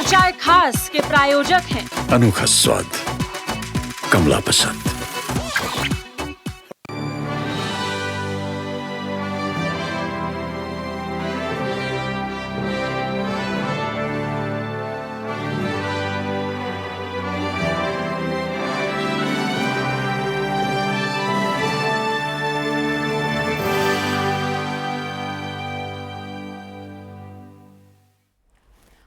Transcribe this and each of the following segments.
चर्चाएं खास के प्रायोजक हैं अनोखा स्वाद, कमला पसंद।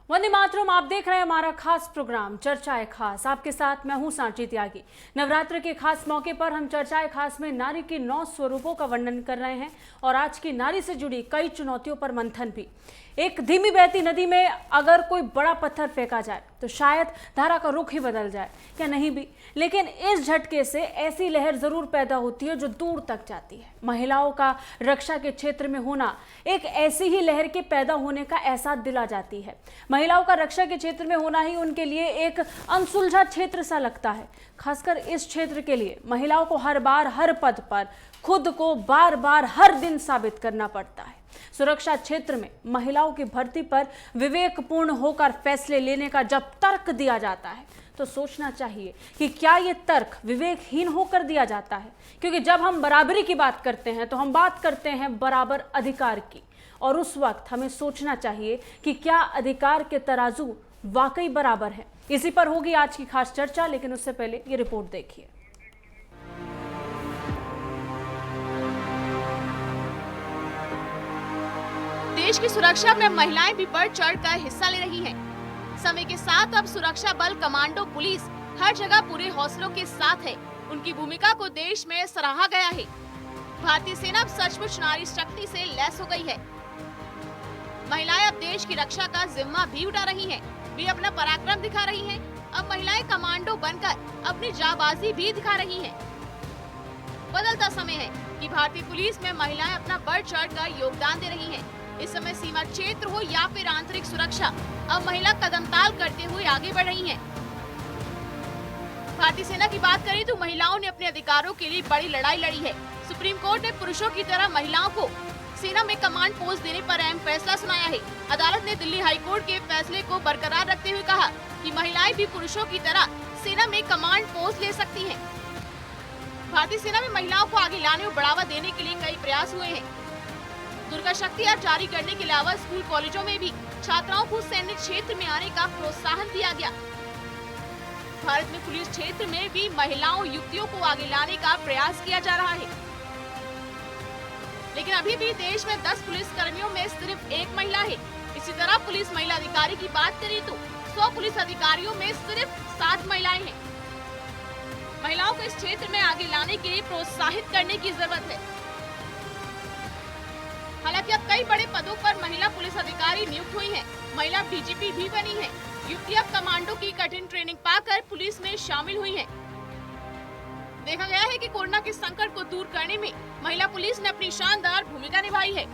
वंदे मातरम। आप देख रहे हैं हमारा खास प्रोग्राम चर्चाएं खास। आपके साथ मैं हूं सांची त्यागी। नवरात्र के खास मौके पर हम चर्चाएं खास में नारी के 9 स्वरूपों का वर्णन कर रहे हैं और आज की नारी से जुड़ी कई चुनौतियों पर मंथन भी। एक धीमी बहती नदी में अगर कोई बड़ा पत्थर फेंका जाए तो शायद धारा का रुख ही बदल जाए, या नहीं भी, लेकिन इस झटके से ऐसी लहर जरूर पैदा होती है जो दूर तक जाती है। महिलाओं का रक्षा के क्षेत्र में होना एक ऐसी ही लहर के पैदा होने का एहसास दिला जाती है। महिलाओं का रक्षा के क्षेत्र में होना ही उनके लिए एक अनसुलझा क्षेत्र सा लगता है। खासकर इस क्षेत्र के लिए महिलाओं को हर बार हर पद पर खुद को बार बार हर दिन साबित करना पड़ता है। सुरक्षा क्षेत्र में महिलाओं की भर्ती पर विवेकपूर्ण होकर फैसले लेने का जब तर्क दिया जाता है तो सोचना चाहिए कि क्या ये तर्क विवेकहीन होकर दिया जाता है, क्योंकि जब हम बराबरी की बात करते हैं तो हम बात करते हैं बराबर अधिकार की, और उस वक्त हमें सोचना चाहिए कि क्या अधिकार के तराजू वाकई बराबर है। इसी पर होगी आज की खास चर्चा, लेकिन उससे पहले ये रिपोर्ट देखिए। देश की सुरक्षा में महिलाएं भी बढ़ चढ़कर हिस्सा ले रही हैं। समय के साथ अब सुरक्षा बल, कमांडो, पुलिस हर जगह पूरे हौसलों के साथ है। उनकी भूमिका को देश में सराहा गया है। भारतीय सेना अब सचमुच नारी शक्ति से लैस हो गई है। महिलाएं अब देश की रक्षा का जिम्मा भी उठा रही हैं। वे अपना पराक्रम दिखा रही हैं। अब महिलाएं कमांडो बनकर अपनी जाबाजी भी दिखा रही हैं। बदलता समय है कि भारतीय पुलिस में महिलाएं अपना बढ़ चढ़कर योगदान दे रही हैं। इस समय सीमा क्षेत्र हो या फिर आंतरिक सुरक्षा, अब महिला कदमताल करते हुए आगे बढ़ रही हैं। भारतीय सेना की बात करें तो महिलाओं ने अपने अधिकारों के लिए बड़ी लड़ाई लड़ी है। सुप्रीम कोर्ट ने पुरुषों की तरह महिलाओं को सेना में कमांड पोस्ट देने पर अहम फैसला सुनाया है। अदालत ने दिल्ली हाई कोर्ट के फैसले को बरकरार रखते हुए कहा कि महिलाएं भी पुरुषों की तरह सेना में कमांड पोस्ट ले सकती हैं। भारतीय सेना में महिलाओं को आगे लाने और बढ़ावा देने के लिए कई प्रयास हुए हैं। दुर्गा शक्ति यात्रा जारी करने के अलावा स्कूल कॉलेजों में भी छात्राओं को सैन्य क्षेत्र में आने का प्रोत्साहन दिया गया। भारत में पुलिस क्षेत्र में भी महिलाओं, युवतियों को आगे लाने का प्रयास किया जा रहा है। लेकिन अभी भी देश में 10 पुलिस कर्मियों में सिर्फ एक महिला है। इसी तरह पुलिस महिला अधिकारी की बात करें तो 100 पुलिस अधिकारियों में सिर्फ 7 महिलाएं हैं। महिलाओं को इस क्षेत्र में आगे लाने के लिए प्रोत्साहित करने की जरूरत है। हालांकि अब कई बड़े पदों पर महिला पुलिस अधिकारी नियुक्त हुई हैं। महिला डीजीपी भी बनी है। युवतियां कमांडो की कठिन ट्रेनिंग पाकर पुलिस में शामिल हुई हैं। देखा गया है कि कोरोना के संकट को दूर करने में महिला पुलिस ने अपनी शानदार भूमिका निभाई है।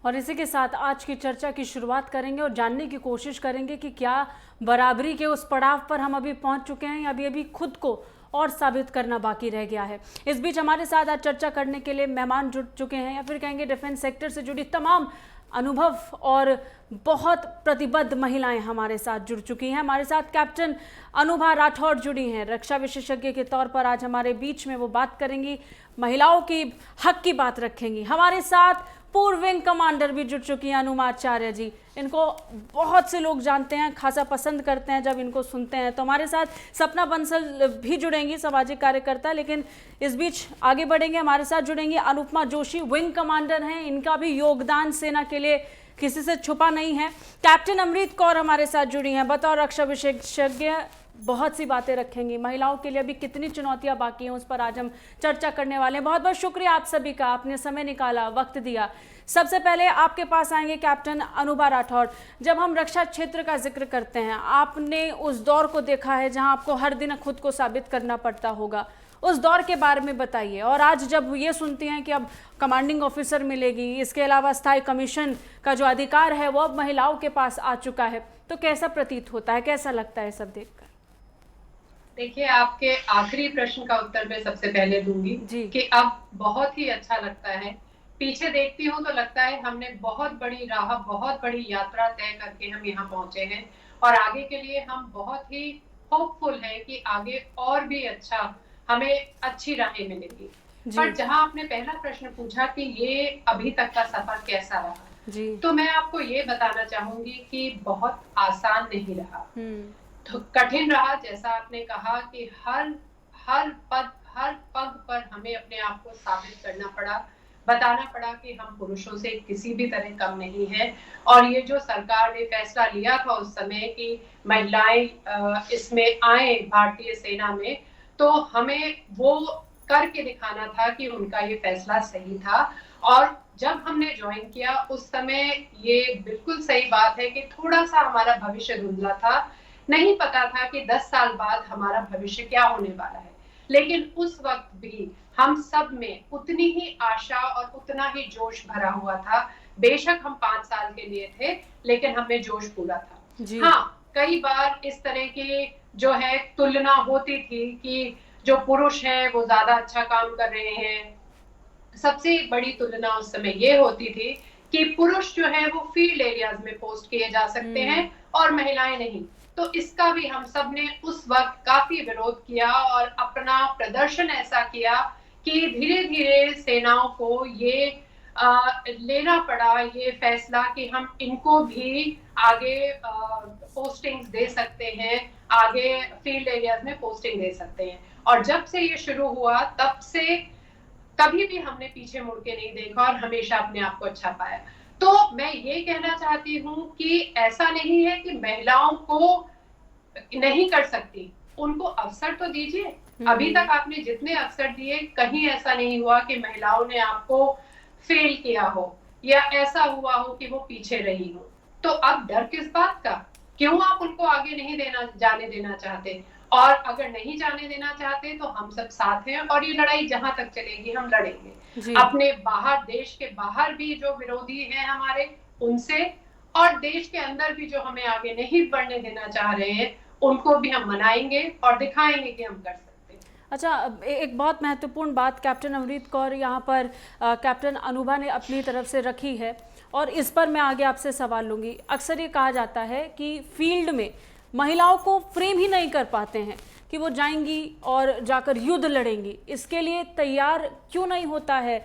और इसी के साथ आज की चर्चा की शुरुआत करेंगे और जानने की कोशिश करेंगे कि क्या बराबरी के उस पड़ाव पर हम अभी पहुंच चुके हैं या अभी खुद को और साबित करना बाकी रह गया है। इस बीच हमारे साथ आज चर्चा करने के लिए मेहमान जुड़ चुके हैं, या फिर कहेंगे डिफेंस सेक्टर से जुड़ी तमाम अनुभव और बहुत प्रतिबद्ध महिलाएं हमारे साथ जुड़ चुकी हैं। हमारे साथ कैप्टन अनुभा राठौड़ जुड़ी हैं, रक्षा विशेषज्ञ के तौर पर आज हमारे बीच में वो बात करेंगी, महिलाओं की हक की बात रखेंगी। हमारे साथ पूर्व विंग कमांडर भी जुड़ चुकी हैं, अनुमा आचार्य जी। इनको बहुत से लोग जानते हैं, खासा पसंद करते हैं जब इनको सुनते हैं। तो हमारे साथ सपना बंसल भी जुड़ेंगी, सामाजिक कार्यकर्ता। लेकिन इस बीच आगे बढ़ेंगे, हमारे साथ जुड़ेंगी अनुपमा जोशी, विंग कमांडर हैं। इनका भी योगदान सेना के लिए किसी से छुपा नहीं है। कैप्टन अमृत कौर हमारे साथ जुड़ी हैं बतौर रक्षा विशेषज्ञ। बहुत सी बातें रखेंगी, महिलाओं के लिए अभी कितनी चुनौतियां बाकी हैं उस पर आज हम चर्चा करने वाले हैं। बहुत बहुत शुक्रिया आप सभी का, आपने समय निकाला, वक्त दिया। सबसे पहले आपके पास आएंगे कैप्टन अनुभा राठौड़। जब हम रक्षा क्षेत्र का जिक्र करते हैं, आपने उस दौर को देखा है जहां आपको हर दिन खुद को साबित करना पड़ता होगा, उस दौर के बारे में बताइए। और आज जब ये सुनती हैं कि अब कमांडिंग ऑफिसर मिलेगी, इसके अलावा स्थायी कमीशन का जो अधिकार है वो अब महिलाओं के पास आ चुका है, तो कैसा प्रतीत होता है, कैसा लगता है सब देखकर? देखिए, आपके आखिरी प्रश्न का उत्तर मैं सबसे पहले दूंगी जी। कि अब बहुत ही अच्छा लगता है। पीछे देखती हूँ तो लगता है हमने बहुत बड़ी राह, बहुत बड़ी यात्रा तय करके हम यहाँ पहुंचे हैं और आगे के लिए हम बहुत ही होपफुल हैं कि आगे और भी अच्छा हमें अच्छी राहें मिलेंगी। पर जी। जहां आपने पहला प्रश्न पूछा कि ये अभी तक का सफर कैसा रहा, जी। तो मैं आपको ये बताना चाहूंगी कि बहुत आसान नहीं रहा। तो कठिन रहा, जैसा आपने कहा कि हर पग पर हमें अपने आप को साबित करना पड़ा, बताना पड़ा कि हम पुरुषों से किसी भी तरह कम नहीं है। और ये जो सरकार ने फैसला लिया था उस समय कि महिलाएं इसमें आए भारतीय सेना में, तो हमें वो करके दिखाना था कि उनका ये फैसला सही था। और जब हमने ज्वाइन किया उस समय ये बिल्कुल सही बात है कि थोड़ा सा हमारा भविष्य धुंधला था, नहीं पता था कि 10 साल बाद हमारा भविष्य क्या होने वाला है। लेकिन उस वक्त भी हम सब में उतनी ही आशा और उतना ही जोश भरा हुआ था। बेशक हम 5 साल के लिए थे, लेकिन हमें जोश पूरा था। हाँ, कई बार इस तरह की जो है तुलना होती थी कि जो पुरुष हैं वो ज्यादा अच्छा काम कर रहे हैं। सबसे बड़ी तुलना उस समय ये होती थी कि पुरुष जो है वो फील्ड एरियाज में पोस्ट किए जा सकते हैं और महिलाएं नहीं। तो इसका भी हम सब ने उस वक्त काफी विरोध किया और अपना प्रदर्शन ऐसा किया कि धीरे धीरे सेनाओं को ये लेना पड़ा ये फैसला कि हम इनको भी आगे पोस्टिंग्स दे सकते हैं, आगे फील्ड एरियाज में पोस्टिंग दे सकते हैं। और जब से ये शुरू हुआ तब से कभी भी हमने पीछे मुड़ के नहीं देखा और हमेशा अपने आप को अच्छा पाया। तो मैं ये कहना चाहती हूँ कि ऐसा नहीं है कि महिलाओं को नहीं कर सकती, उनको अवसर तो दीजिए। अभी तक आपने जितने अवसर दिए, कहीं ऐसा नहीं हुआ कि महिलाओं ने आपको फेल किया हो या ऐसा हुआ हो कि वो पीछे रही हो। तो अब डर किस बात का? क्यों आप उनको आगे नहीं जाने देना चाहते? और अगर नहीं जाने देना चाहते तो हम सब साथ हैं और ये लड़ाई जहां तक चलेगी हम लड़ेंगे। अपने बाहर, देश के बाहर भी जो विरोधी हैं हमारे, उनसे, और देश के अंदर भी जो हमें आगे नहीं बढ़ने देना चाह रहे हैं, उनको भी हम मनाएंगे और दिखाएंगे कि हम कर सकते हैं। अच्छा, एक बहुत महत्वपूर्ण बात कैप्टन अमृत कौर यहाँ पर कैप्टन अनुभा ने अपनी तरफ से रखी है और इस पर मैं आगे आपसे सवाल लूँगी। अक्सर ये कहा जाता है कि फील्ड में महिलाओं को फ्रेम ही नहीं कर पाते हैं कि वो जाएंगी और जाकर युद्ध लड़ेंगी। इसके लिए तैयार क्यों नहीं होता है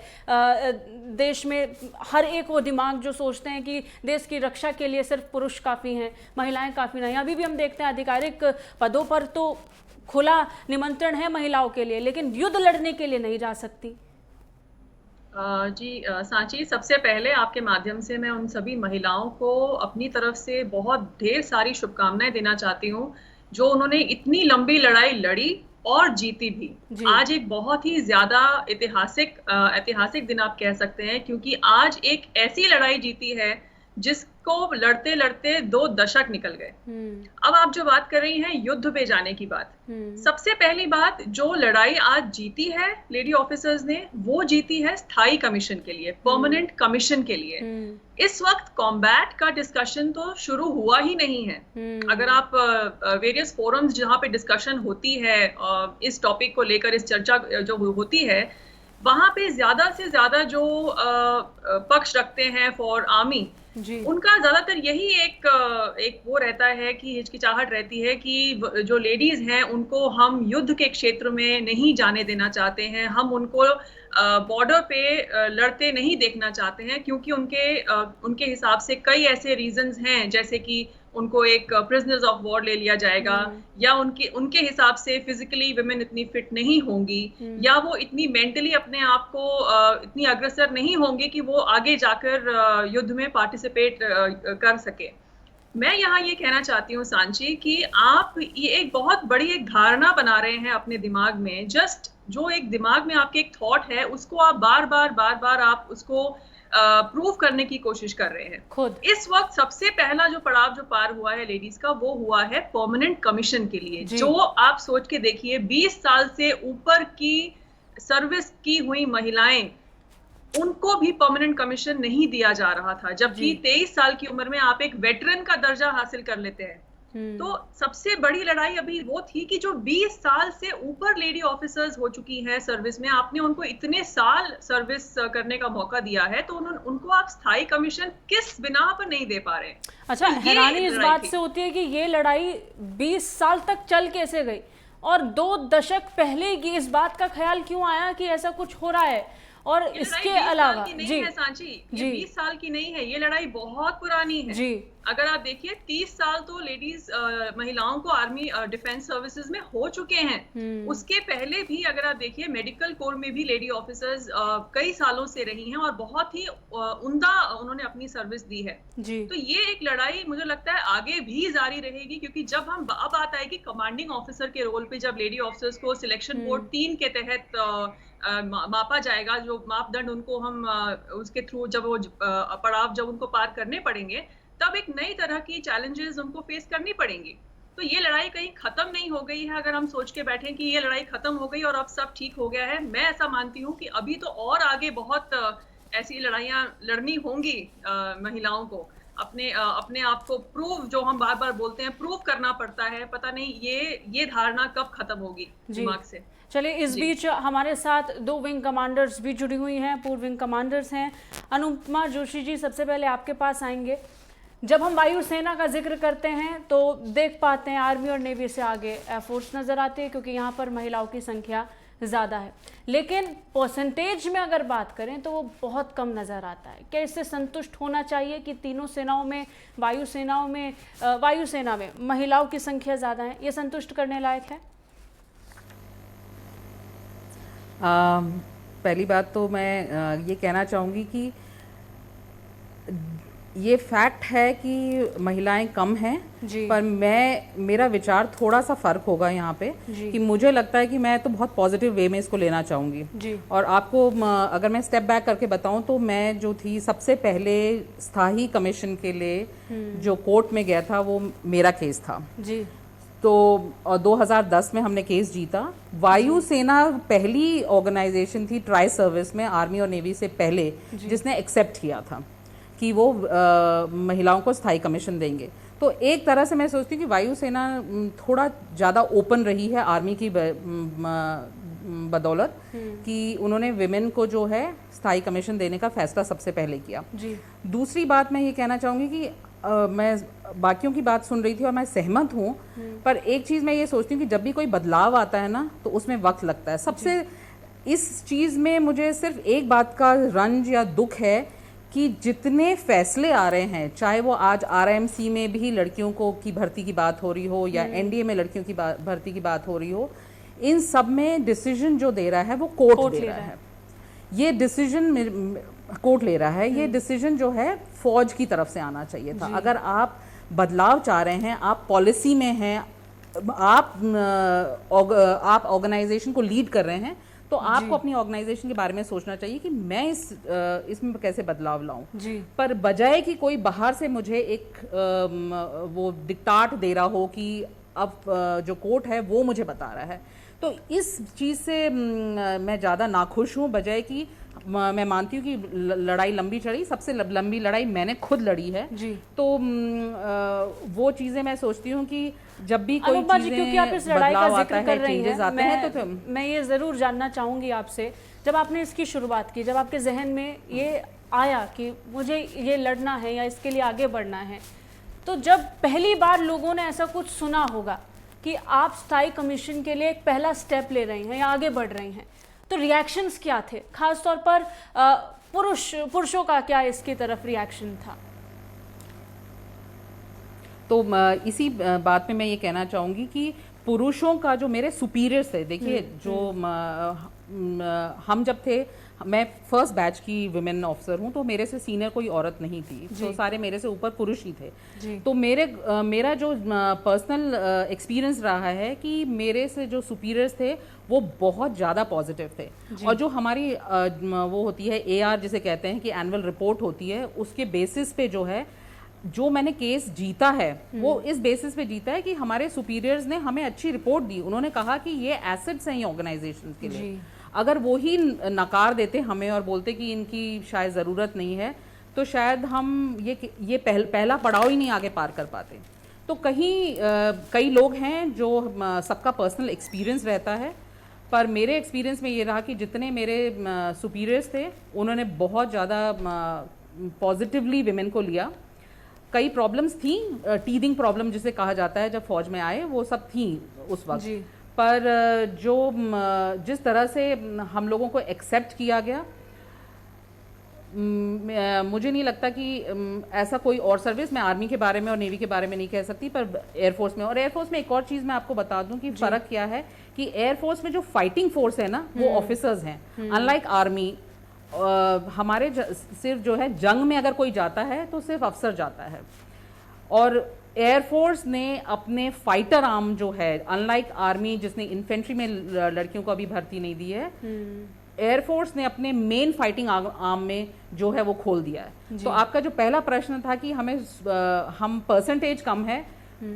देश में हर एक वो दिमाग जो सोचते हैं कि देश की रक्षा के लिए सिर्फ पुरुष काफ़ी हैं, महिलाएं काफ़ी नहीं। अभी भी हम देखते हैं आधिकारिक पदों पर तो खुला निमंत्रण है महिलाओं के लिए, लेकिन युद्ध लड़ने के लिए नहीं जा सकती। जी सांची, सबसे पहले आपके माध्यम से मैं उन सभी महिलाओं को अपनी तरफ से बहुत ढेर सारी शुभकामनाएं देना चाहती हूँ जो उन्होंने इतनी लंबी लड़ाई लड़ी और जीती भी। आज एक बहुत ही ज्यादा ऐतिहासिक दिन आप कह सकते हैं, क्योंकि आज एक ऐसी लड़ाई जीती है जिसको लड़ते लड़ते 2 दशक निकल गए। अब आप जो बात कर रही हैं युद्ध पे जाने की बात, सबसे पहली बात, जो लड़ाई आज जीती है लेडी ऑफिसर्स ने, वो जीती है स्थायी कमीशन के लिए, परमानेंट कमिशन के लिए। इस वक्त कॉम्बैट का डिस्कशन तो शुरू हुआ ही नहीं है। अगर आप वेरियस फोरम्स जहाँ पे डिस्कशन होती है इस टॉपिक को लेकर, इस चर्चा जो होती है, वहां पे ज्यादा से ज्यादा जो पक्ष रखते हैं फॉर आर्मी, उनका ज्यादातर यही एक वो रहता है कि हिचकिचाहट रहती है कि जो लेडीज हैं उनको हम युद्ध के क्षेत्र में नहीं जाने देना चाहते हैं, हम उनको बॉर्डर पे लड़ते नहीं देखना चाहते हैं, क्योंकि उनके हिसाब से कई ऐसे रीजंस हैं, जैसे कि उनको एक प्रिजनर्स ऑफ वॉर ले लिया जाएगा, या उनके हिसाब से फिजिकली विमेन इतनी फिट नहीं होंगी, या वो इतनी मेंटली अपने आप को इतनी अग्रसर नहीं होंगी कि वो आगे जाकर युद्ध में पार्टिसिपेट कर सके। मैं यहाँ ये कहना चाहती हूँ सांची कि आप ये एक बहुत बड़ी एक धारणा बना रहे हैं अपने दिमाग में। जस्ट जो एक दिमाग में आपके एक थॉट है, उसको आप बार बार आप उसको प्रूव करने की कोशिश कर रहे हैं खुद। इस वक्त सबसे पहला जो पड़ाव जो पार हुआ है लेडीज का, वो हुआ है परमानेंट कमीशन के लिए। जो आप सोच के देखिए, 20 साल से ऊपर की सर्विस की हुई महिलाएं, उनको भी परमानेंट कमीशन नहीं दिया जा रहा था, जबकि 23 साल की उम्र में आप एक वेटरन का दर्जा हासिल कर लेते हैं तो सबसे बड़ी लड़ाई अभी वो थी कि जो 20 साल से ऊपर लेडी ऑफिसर्स हो चुकी हैं सर्विस में, आपने उनको इतने साल सर्विस करने का मौका दिया है, तो उनको आप स्थायी कमिशन किस बिना पर नहीं दे पा रहे? अच्छा, हैरानी इस बात से होती है कि ये लड़ाई 20 साल तक चल कैसे गई, और 2 दशक पहले की इस बात का ख्याल क्यों आया कि ऐसा कुछ हो रहा है? और इसके अलावा जी है सांची, ये 20 साल की नहीं है, ये लड़ाई बहुत पुरानी है जी। अगर आप देखिए 30 साल तो लेडीज महिलाओं को आर्मी डिफेंस सर्विसेज में हो चुके हैं। उसके पहले भी अगर आप देखिए मेडिकल कोर में भी लेडी ऑफिसर्स कई सालों से रही हैं और बहुत ही उम्दा उन्होंने अपनी सर्विस दी है जी। तो ये एक लड़ाई मुझे लगता है आगे भी जारी रहेगी, क्योंकि जब हम अब आता है कि कमांडिंग ऑफिसर के रोल पे जब लेडी ऑफिसर्स को सिलेक्शन बोर्ड 3 के तहत मापा जाएगा, जो मापदंड उनको हम उसके थ्रू जब वो पड़ाव जब उनको पार करने पड़ेंगे, तब एक नई तरह की चैलेंजेस उनको फेस करनी पड़ेंगी। तो ये लड़ाई कहीं खत्म नहीं हो गई है। अगर हम सोच के बैठे कि ये लड़ाई खत्म हो गई और अब सब ठीक हो गया है, मैं ऐसा मानती हूँ कि अभी तो और आगे बहुत ऐसी लड़ाइयाँ लड़नी होंगी महिलाओं को। अपने आप को प्रूव, जो हम बार बार बोलते हैं, प्रूव करना पड़ता है। पता नहीं ये धारणा कब खत्म होगी दिमाग से। चलिए, इस बीच हमारे साथ 2 विंग कमांडर्स भी जुड़ी हुई हैं, पूर्व विंग कमांडर्स हैं। अनुपमा जोशी जी, सबसे पहले आपके पास आएंगे। जब हम वायुसेना का जिक्र करते हैं तो देख पाते हैं आर्मी और नेवी से आगे एयरफोर्स नज़र आती है, क्योंकि यहाँ पर महिलाओं की संख्या ज़्यादा है। लेकिन परसेंटेज में अगर बात करें तो वो बहुत कम नज़र आता है। क्या इससे संतुष्ट होना चाहिए कि तीनों सेनाओं में, वायुसेना में महिलाओं की संख्या ज़्यादा है? ये संतुष्ट करने लायक है? पहली बात तो मैं ये कहना चाहूँगी कि ये फैक्ट है कि महिलाएं कम हैं, पर मेरा विचार थोड़ा सा फ़र्क होगा यहाँ पे कि मुझे लगता है कि मैं तो बहुत पॉजिटिव वे में इसको लेना चाहूँगी। और आपको अगर मैं स्टेप बैक करके बताऊँ तो मैं जो थी सबसे पहले स्थायी कमीशन के लिए जो कोर्ट में गया था वो मेरा केस था जी। तो 2010 में हमने केस जीता। वायुसेना पहली ऑर्गेनाइजेशन थी ट्राई सर्विस में आर्मी और नेवी से पहले जिसने एक्सेप्ट किया था कि वो महिलाओं को स्थायी कमीशन देंगे। तो एक तरह से मैं सोचती हूँ कि वायुसेना थोड़ा ज़्यादा ओपन रही है आर्मी की बदौलत कि उन्होंने विमेन को जो है स्थायी कमीशन देने का फैसला सबसे पहले किया जी। दूसरी बात मैं ये कहना चाहूँगी कि मैं बाकियों की बात सुन रही थी और मैं सहमत हूँ, पर एक चीज़ मैं ये सोचती हूँ कि जब भी कोई बदलाव आता है ना तो उसमें वक्त लगता है। सबसे इस चीज़ में मुझे सिर्फ एक बात का रंज या दुख है कि जितने फैसले आ रहे हैं, चाहे वो आज RIMC में भी लड़कियों को की भर्ती की बात हो रही हो या NDA में लड़कियों की भर्ती की बात हो रही हो, इन सब में डिसीजन जो दे रहा है वो कोर्ट दे रहा है। ये डिसीजन कोर्ट ले रहा है। ये डिसीजन जो है फौज की तरफ से आना चाहिए था। अगर आप बदलाव चाह रहे हैं, आप पॉलिसी में हैं, आप ऑर्गेनाइजेशन को लीड कर रहे हैं, तो आपको अपनी ऑर्गेनाइजेशन के बारे में सोचना चाहिए कि मैं इसमें कैसे बदलाव लाऊं। पर बजाय कि कोई बाहर से मुझे एक वो डिक्टाट दे रहा हो कि अब जो कोर्ट है वो मुझे बता रहा है, तो इस चीज़ से मैं ज़्यादा नाखुश हूँ। बजाय कि मैं मानती हूँ कि लड़ाई लंबी चढ़ी, सबसे लंबी लड़ाई मैंने खुद लड़ी है जी। तो वो चीज़ें मैं सोचती हूँ कि जब भी कोई चीज़ें, क्योंकि आप इस लड़ाई का जिक्र कर रही हैं, मैं ये ज़रूर जानना चाहूँगी आपसे, जब आपने इसकी शुरुआत की, जब आपके जहन में ये आया कि मुझे ये लड़ना है या इसके लिए आगे बढ़ना है, तो जब पहली बार लोगों ने ऐसा कुछ सुना होगा कि आप स्थायी कमीशन के लिए एक पहला स्टेप ले रही हैं या आगे बढ़ रही हैं, तो रिएक्शंस क्या थे? खास तौर पर पुरुषों का क्या इसकी तरफ रिएक्शन था? तो इसी बात में मैं ये कहना चाहूँगी कि पुरुषों का जो मेरे सुपीरियर्स थे, देखिए जो हम जब थे, मैं फर्स्ट बैच की विमेन ऑफिसर हूँ, तो मेरे से सीनियर कोई औरत नहीं थी, तो सारे मेरे से ऊपर पुरुष ही थे। तो मेरा जो पर्सनल एक्सपीरियंस रहा है कि मेरे से जो सुपीरियर्स थे वो बहुत ज़्यादा पॉजिटिव थे। और जो हमारी वो होती है AR जिसे कहते हैं कि एनुअल रिपोर्ट होती है, उसके बेसिस पे जो है जो मैंने केस जीता है वो इस बेसिस पे जीता है कि हमारे सुपीरियर्स ने हमें अच्छी रिपोर्ट दी। उन्होंने कहा कि ये एसेट्स हैं ऑर्गेनाइजेशन के लिए। अगर वो ही नकार देते हमें और बोलते कि इनकी शायद ज़रूरत नहीं है, तो शायद हम ये पहला पड़ाव ही नहीं आगे पार कर पाते। तो कई लोग हैं जो सबका पर्सनल एक्सपीरियंस रहता है, पर मेरे एक्सपीरियंस में ये रहा कि जितने मेरे सुपीरियर्स थे उन्होंने बहुत ज़्यादा पॉजिटिवली विमेन को लिया। कई प्रॉब्लम्स थी, टीदिंग प्रॉब्लम जिसे कहा जाता है, जब फौज में आए वो सब थी उस वक्त, पर जिस तरह से हम लोगों को एक्सेप्ट किया गया, मुझे नहीं लगता कि ऐसा कोई और सर्विस, मैं आर्मी के बारे में और नेवी के बारे में नहीं कह सकती, पर एयरफोर्स में, और एयरफोर्स में एक और चीज़ मैं आपको बता दूं कि फ़र्क क्या है कि एयरफोर्स में जो फाइटिंग फोर्स है ना वो ऑफिसर्स हैं, अनलाइक आर्मी। हमारे सिर्फ जो है जंग में अगर कोई जाता है तो सिर्फ अफसर जाता है, और एयरफोर्स ने अपने फाइटर आर्म जो है, अनलाइक आर्मी जिसने इन्फेंट्री में लड़कियों को अभी भर्ती नहीं दी है, एयरफोर्स ने अपने मेन फाइटिंग आर्म में जो है वो खोल दिया है। तो आपका जो पहला प्रश्न था कि हम परसेंटेज कम है,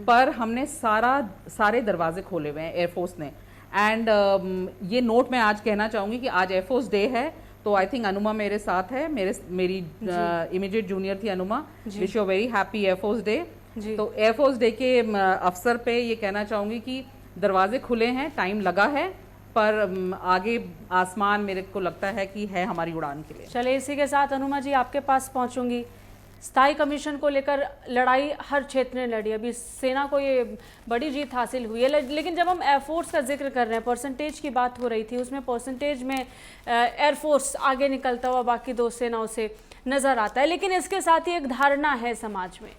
पर हमने सारे दरवाजे खोले हुए हैं एयरफोर्स ने। एंड ये नोट मैं आज कहना चाहूँगी कि आज एयरफोर्स डे है, तो आई थिंक अनुमा मेरे साथ है, मेरी इमीडिएट जूनियर थी Anuma. Wish you very happy air force day. तो एयरफोर्स डे के अवसर पे ये कहना चाहूँगी कि दरवाजे खुले हैं, टाइम लगा है, पर आगे आसमान मेरे को लगता है कि है हमारी उड़ान के लिए। चलिए, इसी के साथ अनुमा जी आपके पास पहुंचूंगी। स्थायी कमीशन को लेकर लड़ाई हर क्षेत्र ने लड़ी, अभी सेना को ये बड़ी जीत हासिल हुई है, लेकिन जब हम एयरफोर्स का जिक्र कर रहे हैं, परसेंटेज की बात हो रही थी, उसमें परसेंटेज में एयरफोर्स आगे निकलता हुआ बाकी दो सेनाओं से नज़र आता है। लेकिन इसके साथ ही एक धारणा है समाज में,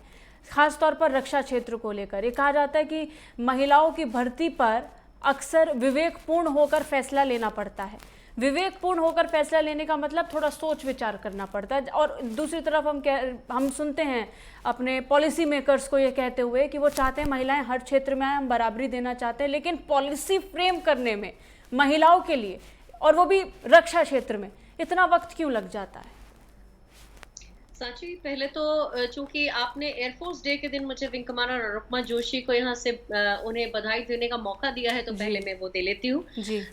खास तौर पर रक्षा क्षेत्र को लेकर, ये कहा जाता है कि महिलाओं की भर्ती पर अक्सर विवेकपूर्ण होकर फैसला लेना पड़ता है। विवेकपूर्ण होकर फैसला लेने का मतलब थोड़ा सोच विचार करना पड़ता है, और दूसरी तरफ हम सुनते हैं अपने पॉलिसी मेकर्स को ये कहते हुए कि वो चाहते हैं महिलाएं हर क्षेत्र में आए, हम बराबरी देना चाहते हैं, लेकिन पॉलिसी फ्रेम करने में महिलाओं के लिए, और वो भी रक्षा क्षेत्र में, इतना वक्त क्यों लग जाता है? सांची, पहले तो चूंकि आपने एयरफोर्स डे के दिन मुझे विंग कमांडर अनुपमा जोशी को यहाँ से उन्हें बधाई देने का मौका दिया है, तो पहले मैं वो दे लेती हूँ।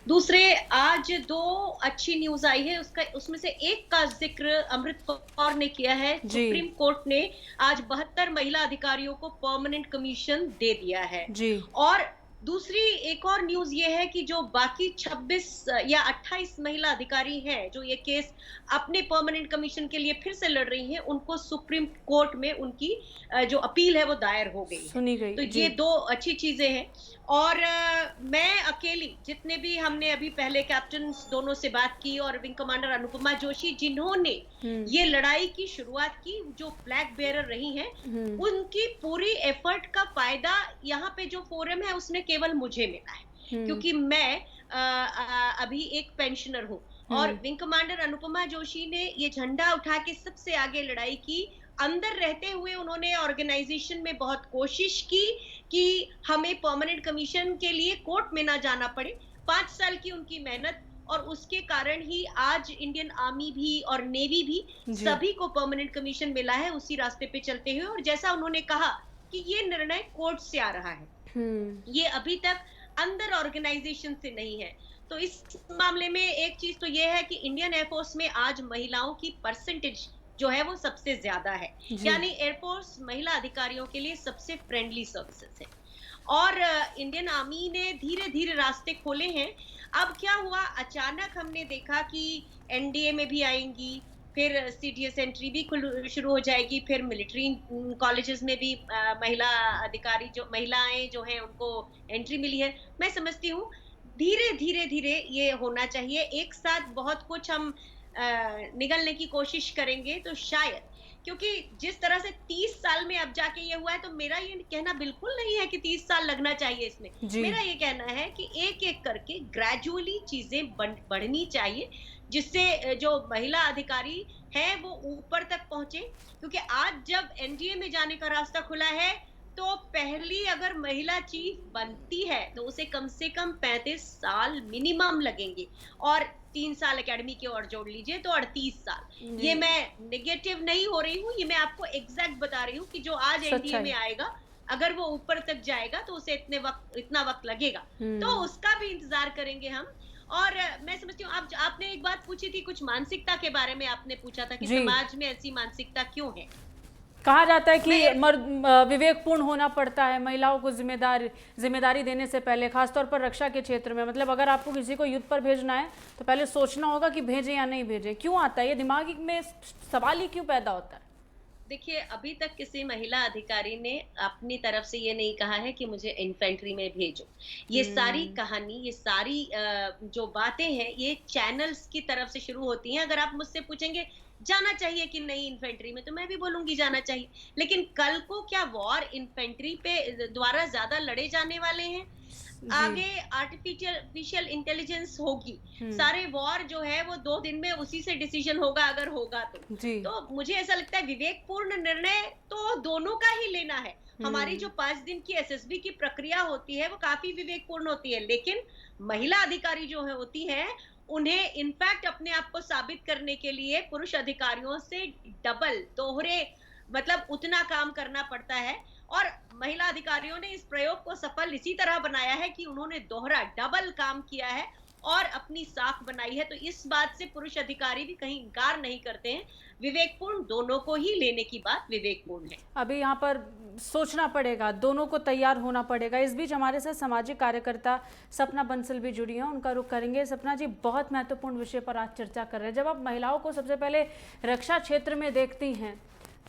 दूसरे, आज दो अच्छी न्यूज आई है, उसमें से एक का जिक्र अमृत कौर ने किया है। सुप्रीम कोर्ट ने आज 72 महिला अधिकारियों को परमानेंट कमीशन दे दिया है। और दूसरी एक और न्यूज ये है कि जो बाकी 26 या 28 महिला अधिकारी हैं जो ये केस अपने परमानेंट कमीशन के लिए फिर से लड़ रही हैं, उनको सुप्रीम कोर्ट में उनकी जो अपील है वो दायर हो गई, सुनी गई। तो ये दो अच्छी चीजें हैं। और मैं अकेली, जितने भी हमने अभी पहले कैप्टन दोनों से बात की और विंग कमांडर अनुपमा जोशी जिन्होंने ये लड़ाई की शुरुआत की, जो फ्लैग बेयरर रही हैं, उनकी पूरी एफर्ट का फायदा यहाँ पे जो फोरम है उसने केवल मुझे मिला है, क्योंकि मैं अभी एक पेंशनर हूँ, और विंग कमांडर अनुपमा जोशी ने ये झंडा उठा के सबसे आगे लड़ाई की। अंदर रहते हुए उन्होंने ऑर्गेनाइजेशन में बहुत कोशिश की कि हमें परमानेंट कमीशन के लिए कोर्ट में ना जाना पड़े। 5 साल की उनकी मेहनत, और उसके कारण ही आज इंडियन आर्मी भी और नेवी भी सभी को परमानेंट कमीशन मिला है, उसी रास्ते पे चलते हुए। और जैसा उन्होंने कहा कि ये निर्णय कोर्ट से आ रहा है, ये अभी तक अंदर ऑर्गेनाइजेशन से नहीं है। तो इस मामले में एक चीज तो ये है कि इंडियन एयरफोर्स में आज महिलाओं की परसेंटेज जो है वो सबसे ज्यादा है, यानी एयरफोर्स महिला अधिकारियों के लिए सबसे फ्रेंडली सर्विसेज है। और इंडियन आर्मी ने धीरे धीरे रास्ते खोले हैं। अब क्या हुआ, अचानक हमने देखा कि एनडीए में भी आएंगी, फिर सीडीएस एंट्री भी शुरू हो जाएगी, फिर मिलिट्री कॉलेजेस में भी महिला अधिकारी जो महिलाएं जो हैं उनको एंट्री मिली है। मैं समझती हूँ धीरे धीरे धीरे ये होना चाहिए। एक साथ बहुत कुछ हम निगलने की कोशिश करेंगे तो शायद, क्योंकि जिस तरह से 30 साल में अब जाके ये हुआ है, तो मेरा ये कहना बिल्कुल नहीं है कि 30 साल लगना चाहिए इसमें। मेरा ये कहना है कि एक एक करके ग्रेजुअली चीजें बढ़नी चाहिए, जिससे जो महिला अधिकारी है वो ऊपर तक पहुंचे। क्योंकि आज जब एनडीए में जाने का रास्ता खुला है, तो पहली अगर महिला चीफ बनती है तो उसे कम से कम 35 साल मिनिमम लगेंगे, और 3 साल एकेडमी के और जोड़ लीजिए तो 38 साल। ये मैं नेगेटिव नहीं हो रही हूँ, ये मैं आपको एग्जैक्ट बता रही हूँ कि जो आज एनडीए में आएगा, अगर वो ऊपर तक जाएगा तो उसे इतना वक्त लगेगा, तो उसका भी इंतजार करेंगे हम। और मैं समझती हूँ आपने एक बात पूछी थी, कुछ मानसिकता के बारे में आपने पूछा था कि समाज में ऐसी मानसिकता क्यों है। कहा जाता है कि विवेकपूर्ण होना पड़ता है महिलाओं को जिम्मेदारी देने से पहले, खासतौर पर रक्षा के क्षेत्र में। मतलब अगर आपको किसी को युद्ध पर भेजना है तो पहले सोचना होगा कि भेजें या नहीं भेजें। क्यों आता है ये दिमाग में सवाल ही क्यों पैदा होता है? देखिए, अभी तक किसी महिला अधिकारी ने अपनी तरफ से ये नहीं कहा है कि मुझे इन्फेंट्री में भेजो। ये सारी कहानी, ये सारी जो बातें हैं, ये चैनल्स की तरफ से शुरू होती हैं। अगर आप मुझसे पूछेंगे जाना चाहिए कि नहीं इन्फेंट्री में, तो मैं भी बोलूंगी जाना चाहिए। लेकिन कल को क्या वॉर इन्फेंट्री पे द्वारा ज्यादा लड़े जाने वाले हैं? आगे आर्टिफिशियल इंटेलिजेंस होगी, सारे वॉर जो है वो 2 दिन में उसी से डिसीजन होगा, अगर होगा तो मुझे ऐसा लगता है विवेकपूर्ण निर्णय तो दोनों का ही लेना है। हमारी जो 5 दिन की एसएसबी की प्रक्रिया होती है वो काफी विवेकपूर्ण होती है, लेकिन महिला अधिकारी जो है होती है उन्हें इनफैक्ट अपने आप को साबित करने के लिए पुरुष अधिकारियों से डबल, दोहरे, मतलब उतना काम करना पड़ता है। और महिला अधिकारियों ने इस प्रयोग को सफल इसी तरह बनाया है कि उन्होंने दोहरा, डबल काम किया है और अपनी साख बनाई है। तो इस बात से पुरुष अधिकारी भी कहीं इनकार नहीं करते हैं। विवेकपूर्ण दोनों को ही लेने की बात विवेकपूर्ण है। अभी यहाँ पर सोचना पड़ेगा, दोनों को तैयार होना पड़ेगा। इस बीच हमारे साथ सामाजिक कार्यकर्ता सपना बंसल भी जुड़ी हैं, उनका रुख करेंगे। सपना जी, बहुत महत्वपूर्ण विषय पर आज चर्चा कर रहे हैं। जब आप महिलाओं को सबसे पहले रक्षा क्षेत्र में देखती हैं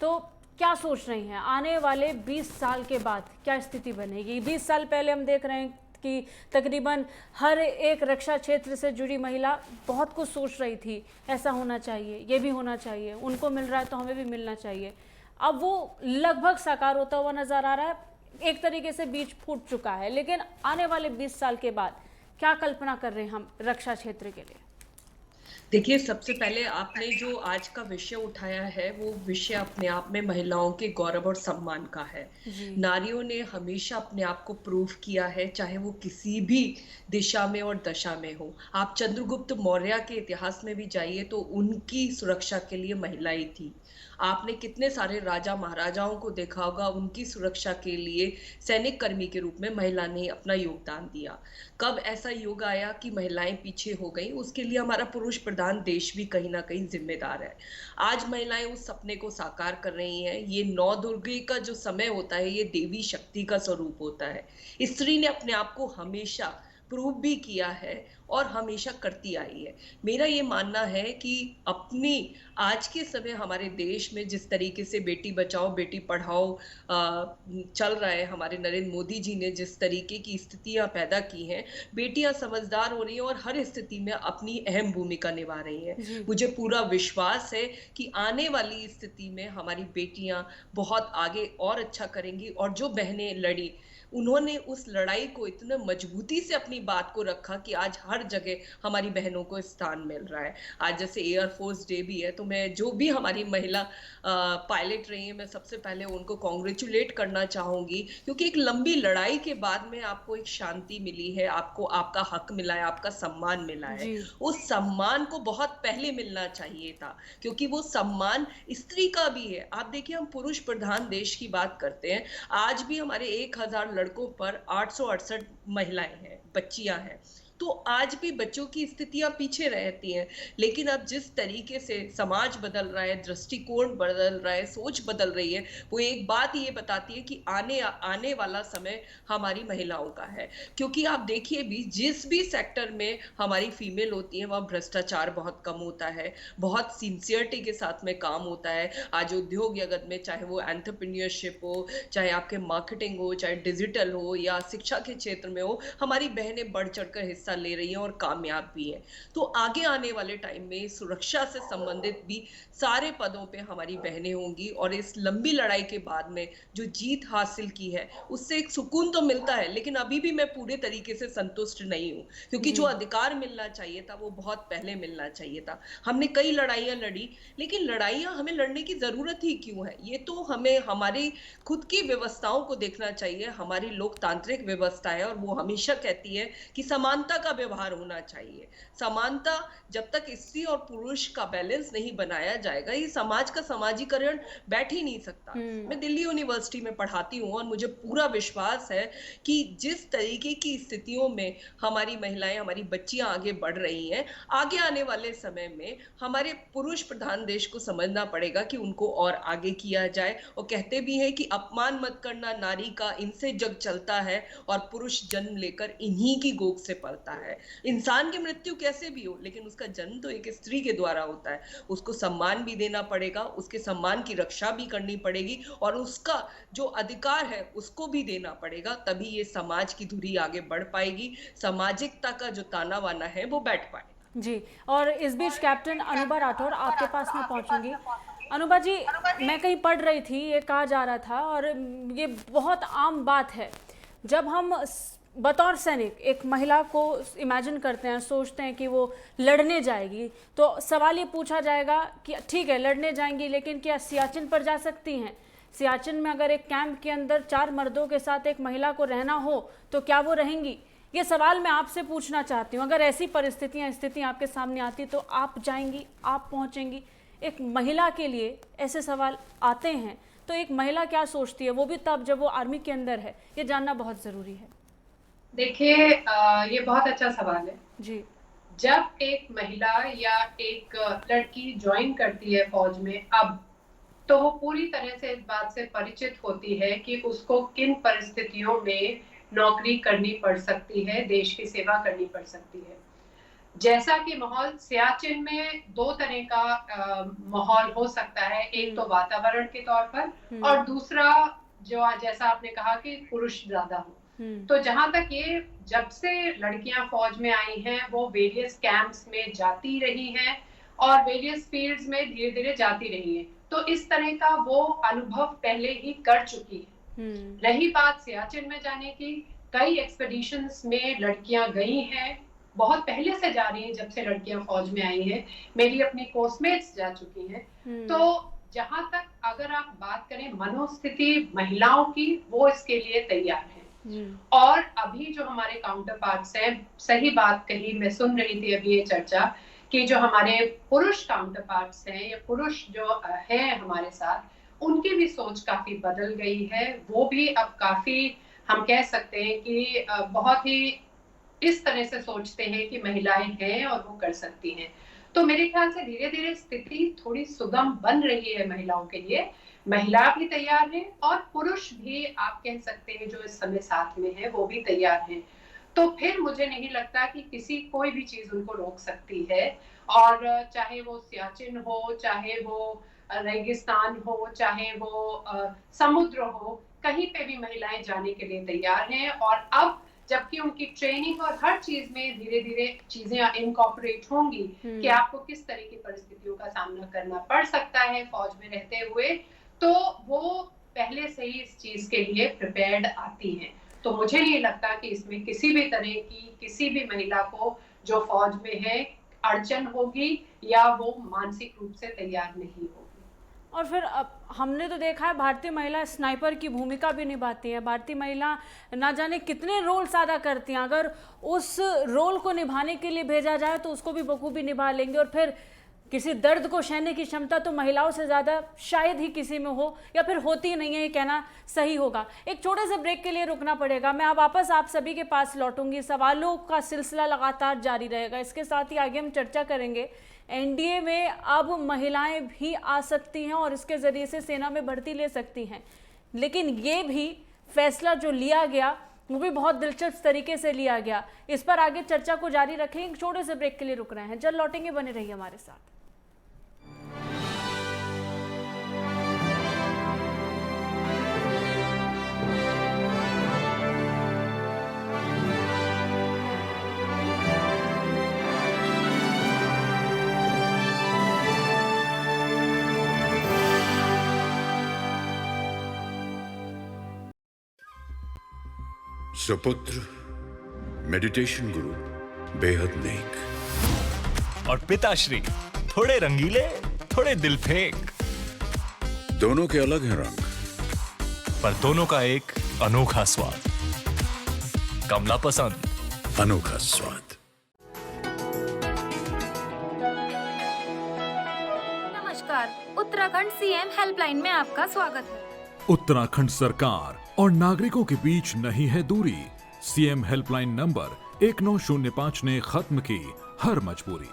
तो क्या सोच रही हैं आने वाले 20 साल के बाद क्या स्थिति बनेगी? 20 साल पहले हम देख रहे हैं कि तकरीबन हर एक रक्षा क्षेत्र से जुड़ी महिला बहुत कुछ सोच रही थी, ऐसा होना चाहिए, ये भी होना चाहिए, उनको मिल रहा है तो हमें भी मिलना चाहिए। अब वो लगभग साकार होता हुआ नजर आ रहा है, एक तरीके से बीज फूट चुका है। लेकिन आने वाले 20 साल के बाद क्या कल्पना कर रहे हैं हम रक्षा क्षेत्र के लिए? देखिए, सबसे पहले आपने जो आज का विषय उठाया है वो विषय अपने आप में महिलाओं के गौरव और सम्मान का है। नारियों ने हमेशा अपने आप को प्रूव किया है, चाहे वो किसी भी दिशा में और दशा में हो। आप चंद्रगुप्त मौर्य के इतिहास में भी जाइए तो उनकी सुरक्षा के लिए महिलाएं थी। आपने कितने सारे राजा महाराजाओं को देखा होगा, उनकी सुरक्षा के लिए सैनिक कर्मी के रूप में महिला ने अपना योगदान दिया। कब ऐसा युग आया कि महिलाएं पीछे हो गई, उसके लिए हमारा पुरुष प्रधान देश भी कहीं ना कहीं जिम्मेदार है। आज महिलाएं उस सपने को साकार कर रही हैं। ये 9 दुर्गे का जो समय होता है, ये देवी शक्ति का स्वरूप होता है। स्त्री ने अपने आप को हमेशा प्रूव भी किया है और हमेशा करती आई है। मेरा ये मानना है कि अपनी आज के समय हमारे देश में जिस तरीके से बेटी बचाओ बेटी पढ़ाओ चल रहा है, हमारे नरेंद्र मोदी जी ने जिस तरीके की स्थितियां पैदा की हैं, बेटियां समझदार हो रही हैं और हर स्थिति में अपनी अहम भूमिका निभा रही हैं। मुझे पूरा विश्वास है कि आने वाली स्थिति में हमारी बेटियां बहुत आगे और अच्छा करेंगी। और जो बहनें लड़ी, उन्होंने उस लड़ाई को इतने मजबूती से अपनी बात को रखा कि आज हर जगह हमारी बहनों को स्थान मिल रहा है। आज जैसे एयरफोर्स डे भी है, तो मैं जो भी हमारी महिला पायलट रही है, मैं सबसे पहले उनको कॉन्ग्रेचुलेट करना चाहूंगी, क्योंकि एक लंबी लड़ाई के बाद में आपको एक शांति मिली है, आपको आपका हक मिला है, आपका सम्मान मिला है। उस सम्मान को बहुत पहले मिलना चाहिए था, क्योंकि वो सम्मान स्त्री का भी है। आप देखिए, हम पुरुष प्रधान देश की बात करते हैं, आज भी हमारे 1000 लड़कों पर 868 महिलाएं हैं, बच्चियां हैं। तो आज भी बच्चों की स्थितियां पीछे रहती हैं। लेकिन अब जिस तरीके से समाज बदल रहा है, दृष्टिकोण बदल रहा है, सोच बदल रही है, वो एक बात ये बताती है कि आने वाला समय हमारी महिलाओं का है। क्योंकि आप देखिए भी, जिस भी सेक्टर में हमारी फीमेल होती है, वहाँ भ्रष्टाचार बहुत कम होता है, बहुत सिंसियरिटी के साथ में काम होता है। आज उद्योग जगत में, चाहे वो एंटरप्रेन्योरशिप हो, चाहे आपके मार्केटिंग हो, चाहे डिजिटल हो या शिक्षा के क्षेत्र में हो, हमारी बहनें बढ़ चढ़कर हिस्सा ले रही हैं और कामयाब भी हैं। तो आगे आने वाले टाइम में सुरक्षा से संबंधित भी सारे पदों पे हमारी बहनें होंगी। और इस लंबी लड़ाई के बाद में जो जीत हासिल की है, उससे एक सुकून तो मिलता है, लेकिन अभी भी मैं पूरे तरीके से संतुष्ट नहीं हूँ, क्योंकि जो अधिकार मिलना चाहिए था वो बहुत पहले मिलना चाहिए था। हमने कई लड़ाइयां लड़ी, लेकिन लड़ाइयां हमें लड़ने की जरूरत ही क्यों है? ये तो हमें हमारी खुद की व्यवस्थाओं को देखना चाहिए। हमारी लोकतांत्रिक व्यवस्था है और वो हमेशा कहती है कि समानता समानता का व्यवहार होना चाहिए। समानता जब तक स्त्री और पुरुष का बैलेंस नहीं बनाया जाएगा, ये समाज का समाजीकरण बैठ ही नहीं सकता। मैं दिल्ली यूनिवर्सिटी में पढ़ाती हूँ और मुझे पूरा विश्वास है कि जिस तरीके की स्थितियों में हमारी महिलाएं, हमारी बच्चियां आगे बढ़ रही हैं, आगे आने वाले समय में हमारे पुरुष प्रधान देश को समझना पड़ेगा कि उनको और आगे किया जाए। और कहते भी हैं कि अपमान मत करना नारी का, इनसे जग चलता है और पुरुष जन्म लेकर इन्हीं की गोद से पलता है। इंसान की मृत्यु कैसे भी हो, लेकिन उसका जन्म तो एक स्त्री के द्वारा होता है। उसको सम्मान भी देना पड़ेगा, उसके सम्मान की रक्षा भी करनी पड़ेगी और उसका जो अधिकार है उसको भी देना पड़ेगा। तभी ये समाज की धुरी आगे बढ़ पाएगी, सामाजिकता का जो ताना बाना है वो बैठ पाएगा। जी, और इस बीच कैप्टन अनुबा राठौर आपके पास में पहुंचूंगी। अनुबा जी, मैं कहीं पढ़ रही थी, ये कहा जा रहा था और ये बहुत आम बात है, जब हम बतौर सैनिक एक महिला को इमेजिन करते हैं, सोचते हैं कि वो लड़ने जाएगी, तो सवाल ये पूछा जाएगा कि ठीक है लड़ने जाएंगी, लेकिन क्या सियाचिन पर जा सकती हैं? सियाचिन में अगर एक कैंप के अंदर 4 मर्दों के साथ एक महिला को रहना हो तो क्या वो रहेंगी? ये सवाल मैं आपसे पूछना चाहती हूँ। अगर ऐसी स्थितियाँ आपके सामने आती तो आप जाएंगी, आप पहुँचेंगी? एक महिला के लिए ऐसे सवाल आते हैं तो एक महिला क्या सोचती है, वो भी तब जब वो आर्मी के अंदर है? ये जानना बहुत ज़रूरी है। देखिए, ये बहुत अच्छा सवाल है जी। जब एक महिला या एक लड़की ज्वाइन करती है फौज में, अब तो वो पूरी तरह से इस बात से परिचित होती है कि उसको किन परिस्थितियों में नौकरी करनी पड़ सकती है, देश की सेवा करनी पड़ सकती है। जैसा कि माहौल सियाचिन में 2 तरह का माहौल हो सकता है, एक तो वातावरण के तौर पर और दूसरा जो जैसा आपने कहा कि पुरुष ज्यादा हो। तो जहां तक ये जब से लड़कियां फौज में आई हैं वो वेरियस कैंप्स में जाती रही हैं और वेरियस फील्ड्स में धीरे धीरे जाती रही हैं, तो इस तरह का वो अनुभव पहले ही कर चुकी है। रही बात सियाचिन में जाने की, कई एक्सपेडिशंस में लड़कियां गई हैं, बहुत पहले से जा रही हैं, जब से लड़कियां फौज में आई हैं, मेरी अपनी कोर्समेट्स जा चुकी हैं। तो जहां तक अगर आप बात करें मनोस्थिति महिलाओं की, वो इसके लिए तैयार है। और अभी जो हमारे काउंटर पार्ट्स हैं, सही बात कही, मैं सुन रही थी अभी ये चर्चा कि जो हमारे पुरुष काउंटर पार्ट्स हैं या पुरुष जो हैं हमारे साथ, उनकी भी सोच काफी बदल गई है। वो भी अब काफी, हम कह सकते हैं कि बहुत ही इस तरह से सोचते हैं कि महिलाएं हैं और वो कर सकती हैं। तो मेरे ख्याल से धीरे धीरे स्थिति थोड़ी सुगम बन रही है महिलाओं के लिए। महिला भी तैयार है और पुरुष भी आप कह सकते हैं जो इस समय साथ में है वो भी तैयार हैं। तो फिर मुझे नहीं लगता कि कोई भी चीज उनको रोक सकती है। और चाहे वो सियाचिन हो, चाहे वो रेगिस्तान हो, चाहे वो समुद्र हो, कहीं पे भी महिलाएं जाने के लिए तैयार हैं। और अब जबकि उनकी ट्रेनिंग और हर चीज में धीरे धीरे चीजें इनकॉर्पोरेट होंगी कि आपको किस तरह की परिस्थितियों का सामना करना पड़ सकता है फौज में रहते हुए, तो वो पहले से ही इस चीज के लिए प्रिपेयर्ड आती हैं। तो मुझे नहीं लगता कि इसमें किसी भी तरह की किसी भी महिला को जो फौज में है अड़चन होगी या वो मानसिक रूप से तैयार नहीं होगी। और फिर हमने तो देखा है भारतीय महिला स्नाइपर की भूमिका भी निभाती है। भारतीय महिला ना जाने कितने रोल्स अदा करती हैं, अगर उस रोल को निभाने के लिए भेजा जाए तो उसको भी बखूबी निभा लेंगे। और फिर किसी दर्द को सहने की क्षमता तो महिलाओं से ज़्यादा शायद ही किसी में हो, या फिर होती ही नहीं है, ये कहना सही होगा। एक छोटे से ब्रेक के लिए रुकना पड़ेगा। मैं वापस आप सभी के पास लौटूंगी, सवालों का सिलसिला लगातार जारी रहेगा। इसके साथ ही आगे हम चर्चा करेंगे एनडीए में अब महिलाएं भी आ सकती हैं और इसके ज़रिए से सेना में भर्ती ले सकती हैं, लेकिन ये भी फैसला जो लिया गया वो भी बहुत दिलचस्प तरीके से लिया गया। इस पर आगे चर्चा को जारी रखेंगे। एक छोटे से ब्रेक के लिए रुक रहे हैं, जल्द लौटेंगे, बने रहिए हमारे साथ। सुपुत्र मेडिटेशन गुरु बेहद नेक और पिताश्री थोड़े रंगीले थोड़े दिल फेंक। दोनों के अलग हैं रंग, पर दोनों का एक अनोखा स्वाद। कमला पसंद अनोखा स्वाद। नमस्कार, उत्तराखंड सीएम हेल्पलाइन में आपका स्वागत है। उत्तराखंड सरकार और नागरिकों के बीच नहीं है दूरी। सीएम हेल्पलाइन नंबर 1905 ने खत्म की हर मजबूरी।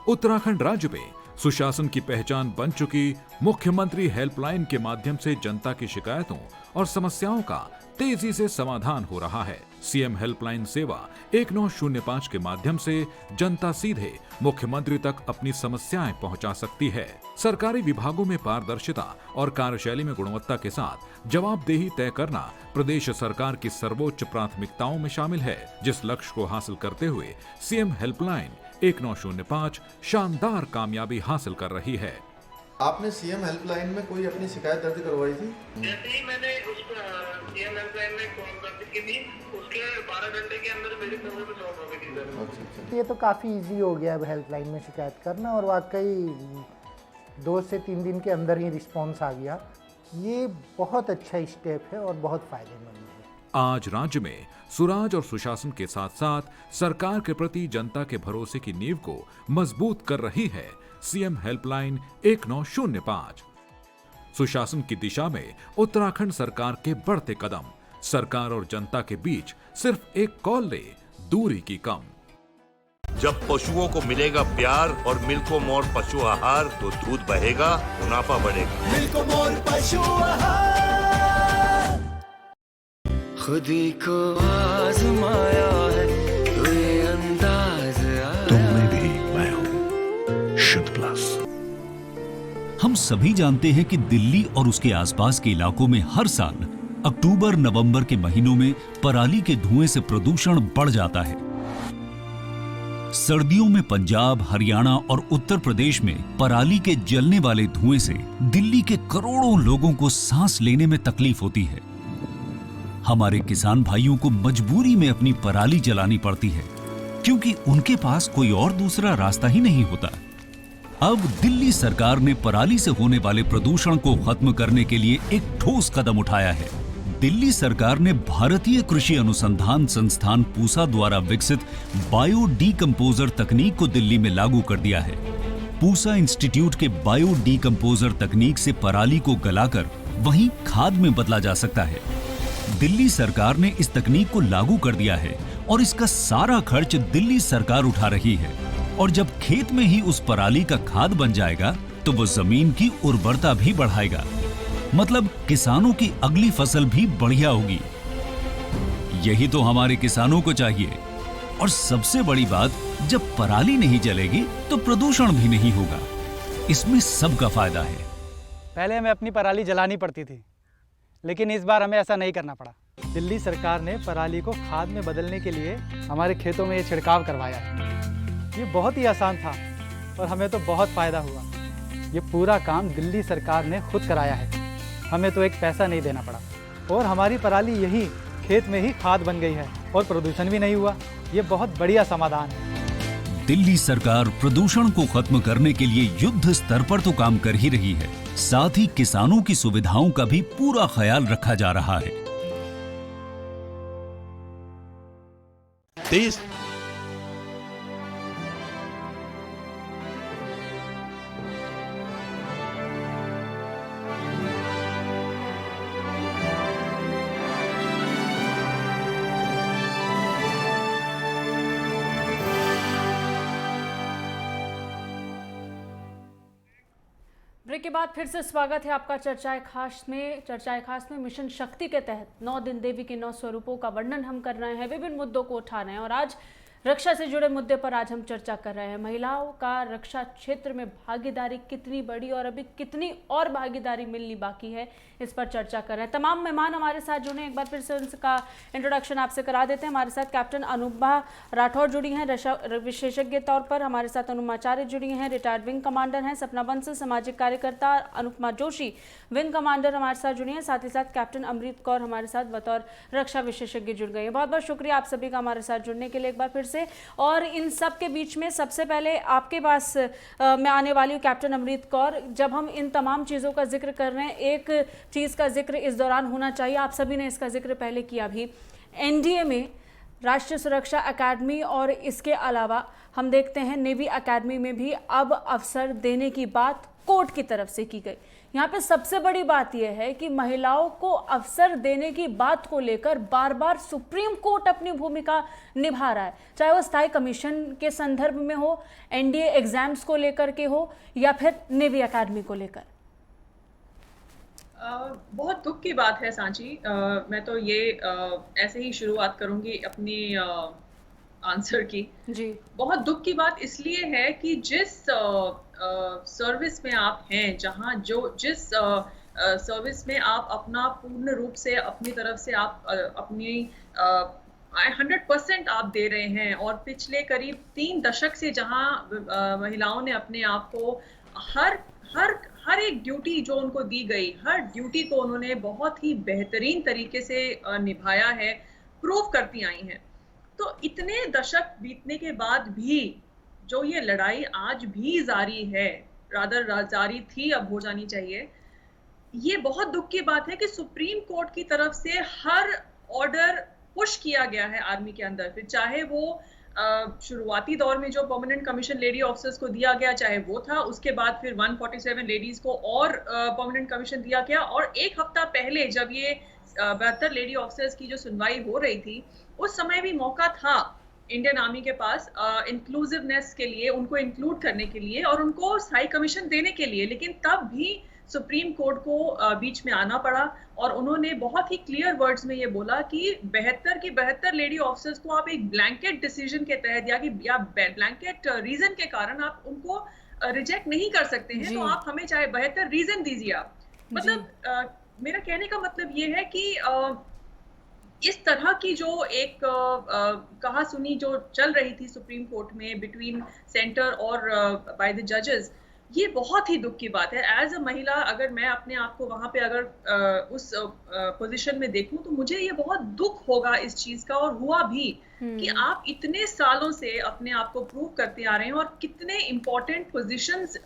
उत्तराखंड राज्य में सुशासन की पहचान बन चुकी मुख्यमंत्री हेल्पलाइन के माध्यम से जनता की शिकायतों और समस्याओं का तेजी से समाधान हो रहा है। सीएम हेल्पलाइन सेवा 1905 के माध्यम से जनता सीधे मुख्यमंत्री तक अपनी समस्याएं पहुंचा सकती है। सरकारी विभागों में पारदर्शिता और कार्यशैली में गुणवत्ता के साथ जवाबदेही तय करना प्रदेश सरकार की सर्वोच्च प्राथमिकताओं में शामिल है, जिस लक्ष्य को हासिल करते हुए सीएम हेल्पलाइन 1905 शानदार कामयाबी हासिल कर रही है। आपने सीएम हेल्पलाइन में कोई अपनी शिकायत दर्ज करवाई थी? जैसे ही मैंने उस सीएम हेल्पलाइन में कॉल दर्ज की थी, उसके 12 घंटे के अंदर मेरी समस्या में सॉल्व हो गई थी सर। अच्छा। ये तो काफ़ी इजी हो गया अब हेल्पलाइन में शिकायत करना, और वाकई 2 से 3 दिन के अंदर ही रिस्पॉन्स आ गया। ये बहुत अच्छा स्टेप है और बहुत फायदेमंद है। आज राज्य में सुराज और सुशासन के साथ साथ सरकार के प्रति जनता के भरोसे की नींव को मजबूत कर रही है सीएम हेल्पलाइन 1905। सुशासन की दिशा में उत्तराखंड सरकार के बढ़ते कदम। सरकार और जनता के बीच सिर्फ एक कॉल ले दूरी की कम। जब पशुओं को मिलेगा प्यार और मिल्को मोर पशु आहार, तो दूध बहेगा, मुनाफा बढ़ेगा। मिल्को मोर पशु आहार, खुदी को आजमाया है, तो ये अंदाज तुम में भी मैं हूं शुद्ध प्लस। हम सभी जानते हैं कि दिल्ली और उसके आसपास के इलाकों में हर साल अक्टूबर नवंबर के महीनों में पराली के धुएं से प्रदूषण बढ़ जाता है। सर्दियों में पंजाब, हरियाणा और उत्तर प्रदेश में पराली के जलने वाले धुएं से दिल्ली के करोड़ों लोगों को सांस लेने में तकलीफ होती है। हमारे किसान भाइयों को मजबूरी में अपनी पराली जलानी पड़ती है, क्योंकि उनके पास कोई और दूसरा रास्ता ही नहीं होता। अब दिल्ली सरकार ने पराली से होने वाले प्रदूषण को खत्म करने के लिए एक ठोस कदम उठाया है। दिल्ली सरकार ने भारतीय कृषि अनुसंधान संस्थान पूसा द्वारा विकसित बायो डीकंपोजर तकनीक को दिल्ली में लागू कर दिया है। पूसा इंस्टीट्यूट के बायो डीकंपोजर तकनीक से पराली को गलाकर वहीं खाद में बदला जा सकता है। दिल्ली सरकार ने इस तकनीक को लागू कर दिया है और इसका सारा खर्च दिल्ली सरकार उठा रही है। और जब खेत में ही उस पराली का खाद बन जाएगा तो वो जमीन की उर्वरता भी बढ़ाएगा, मतलब किसानों की अगली फसल भी बढ़िया होगी। यही तो हमारे किसानों को चाहिए। और सबसे बड़ी बात, जब पराली नहीं जलेगी तो प्रदूषण भी नहीं होगा। इसमें सबका फायदा है। पहले हमें अपनी पराली जलानी पड़ती थी, लेकिन इस बार हमें ऐसा नहीं करना पड़ा। दिल्ली सरकार ने पराली को खाद में बदलने के लिए हमारे खेतों में ये छिड़काव करवाया है। ये बहुत ही आसान था और हमें तो बहुत फ़ायदा हुआ। ये पूरा काम दिल्ली सरकार ने खुद कराया है, हमें तो एक पैसा नहीं देना पड़ा और हमारी पराली यही खेत में ही खाद बन गई है और प्रदूषण भी नहीं हुआ। ये बहुत बढ़िया समाधान है। दिल्ली सरकार प्रदूषण को खत्म करने के लिए युद्ध स्तर पर तो काम कर ही रही है, साथ ही किसानों की सुविधाओं का भी पूरा ख्याल रखा जा रहा है। देश ब्रेक के बाद फिर से स्वागत है आपका चर्चाए खास में मिशन शक्ति के तहत 9 दिन देवी के 9 स्वरूपों का वर्णन हम कर रहे हैं, विभिन्न मुद्दों को उठा रहे हैं और आज रक्षा से जुड़े मुद्दे पर आज हम चर्चा कर रहे हैं। महिलाओं का रक्षा क्षेत्र में भागीदारी कितनी बड़ी और अभी कितनी और भागीदारी मिलनी बाकी है, इस पर चर्चा कर रहे हैं। तमाम मेहमान हमारे साथ जुड़े, एक बार फिर से उनका इंट्रोडक्शन आपसे करा देते हैं। हमारे साथ कैप्टन अनुभा राठौर जुड़ी हैं विशेषज्ञ तौर पर, हमारे साथ अनुमा आचार्य जुड़ी हैं, रिटायर्ड विंग कमांडर हैं, सपना बंसल सामाजिक कार्यकर्ता, अनुपमा जोशी विंग कमांडर हमारे साथ जुड़ी हैं, साथ ही साथ कैप्टन अमृत कौर हमारे साथ बतौर रक्षा विशेषज्ञ जुड़ गए हैं। बहुत बहुत शुक्रिया आप सभी का हमारे साथ जुड़ने के लिए एक बार फिर से। और इन सब के बीच में सबसे पहले आपके पास मैं आने वाली हूँ कैप्टन अमृत कौर। जब हम इन तमाम चीज़ों का जिक्र कर रहे हैं, एक चीज़ का जिक्र इस दौरान होना चाहिए, आप सभी ने इसका जिक्र पहले किया भी, एनडीए में राष्ट्रीय सुरक्षा एकेडमी और इसके अलावा हम देखते हैं नेवी एकेडमी में भी अब अवसर देने की बात कोर्ट की तरफ से की गई। यहाँ पे सबसे बड़ी बात यह है कि महिलाओं को अवसर देने की बात को लेकर बार बार सुप्रीम कोर्ट अपनी भूमिका निभा रहा है, चाहे वो स्थायी कमीशन के संदर्भ में हो, एनडीए एग्जाम्स को लेकर के हो, या फिर नेवी एकेडमी को लेकर। बहुत दुख की बात है सांची। मैं तो ये ऐसे ही शुरुआत करूंगी अपनी आंसर की। जी। बहुत दुख की बात इसलिए है कि जिस सर्विस में आप हैं, जहां जिस सर्विस में आप अपना पूर्ण रूप से अपनी तरफ से आप अपनी 100% आप दे रहे हैं, और पिछले करीब 3 दशक से जहां महिलाओं ने अपने आप को हर एक ड्यूटी जो उनको दी गई, हर ड्यूटी को उन्होंने बहुत ही बेहतरीन तरीके से निभाया है, प्रूव करती आई हैं। तो इतने दशक बीतने के बाद भी जो ये लड़ाई आज भी जारी है, रादर जारी थी, अब हो जानी चाहिए, ये बहुत दुख की बात है कि सुप्रीम कोर्ट की तरफ से हर ऑर्डर पुश किया गया है आर्मी के अंदर, फिर चाहे वो शुरुआती दौर में जो परमानेंट कमीशन लेडी ऑफिसर्स को दिया गया, चाहे वो था, उसके बाद फिर 147 लेडीज को और परमानेंट कमीशन दिया गया, और एक हफ्ता पहले जब ये 72 लेडी ऑफिसर्स की जो सुनवाई हो रही थी, उस समय भी मौका था इंडियन आर्मी के पास इंक्लूसिवनेस के लिए, उनको इंक्लूड करने के लिए और उनको स्थायी कमीशन देने के लिए, लेकिन तब भी सुप्रीम कोर्ट को बीच में आना पड़ा, और उन्होंने बहुत ही क्लियर वर्ड्स में ये बोला कि 72 लेडी ऑफिसर्स को आप एक ब्लैंकेट डिसीजन के तहत या ब्लैंकेट रीजन के कारण आप उनको रिजेक्ट नहीं कर सकते हैं, तो आप हमें चाहे 72 रीजन दीजिए आप। मतलब मेरा कहने का मतलब ये है कि इस तरह की जो एक कहा सुनी जो चल रही थी सुप्रीम कोर्ट में बिटवीन सेंटर और बाय द जजेस, ये बहुत ही दुख की बात है। एज अ महिला अगर मैं अपने आप को वहाँ पे अगर उस पोजीशन में देखूं, तो मुझे ये बहुत दुख होगा इस चीज का, और हुआ भी कि आप इतने सालों से अपने आप को प्रूव करते आ रहे हैं, और कितने इम्पोर्टेंट पोजीशंस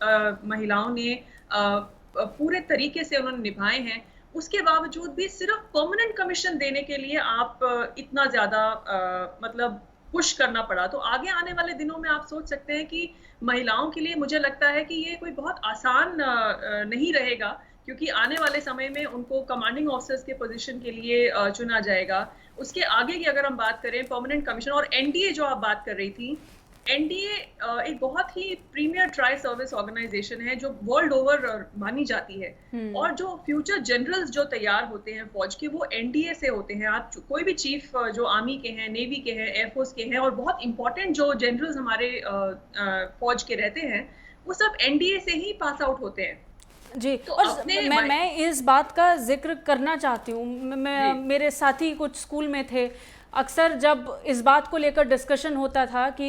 महिलाओं ने पूरे तरीके से उन्होंने निभाए हैं, उसके बावजूद भी सिर्फ परमानेंट कमीशन देने के लिए आप इतना ज्यादा मतलब पुश करना पड़ा। तो आगे आने वाले दिनों में आप सोच सकते हैं कि महिलाओं के लिए मुझे लगता है कि ये कोई बहुत आसान नहीं रहेगा, क्योंकि आने वाले समय में उनको कमांडिंग ऑफिसर्स के पोजीशन के लिए चुना जाएगा। उसके आगे की अगर हम बात करें परमानेंट कमीशन और एनडीए जो आप बात कर रही थी, एनडीए एक बहुत ही प्रीमियर ट्राई सर्विस ऑर्गेनाइजेशन है जो वर्ल्ड ओवर मानी जाती है, और जो फ्यूचर जनरल्स जो तैयार होते हैं फौज के, वो एनडीए से होते हैं। आप कोई भी चीफ जो आर्मी के हैं, नेवी के हैं, एयरफोर्स के हैं, और बहुत इंपॉर्टेंट जो जनरल्स हमारे फौज के रहते हैं, वो सब एनडीए से ही पास आउट होते हैं। जी, तो और मैं इस बात का जिक्र करना चाहती हूँ। मेरे साथी कुछ स्कूल में थे, अक्सर जब इस बात को लेकर डिस्कशन होता था कि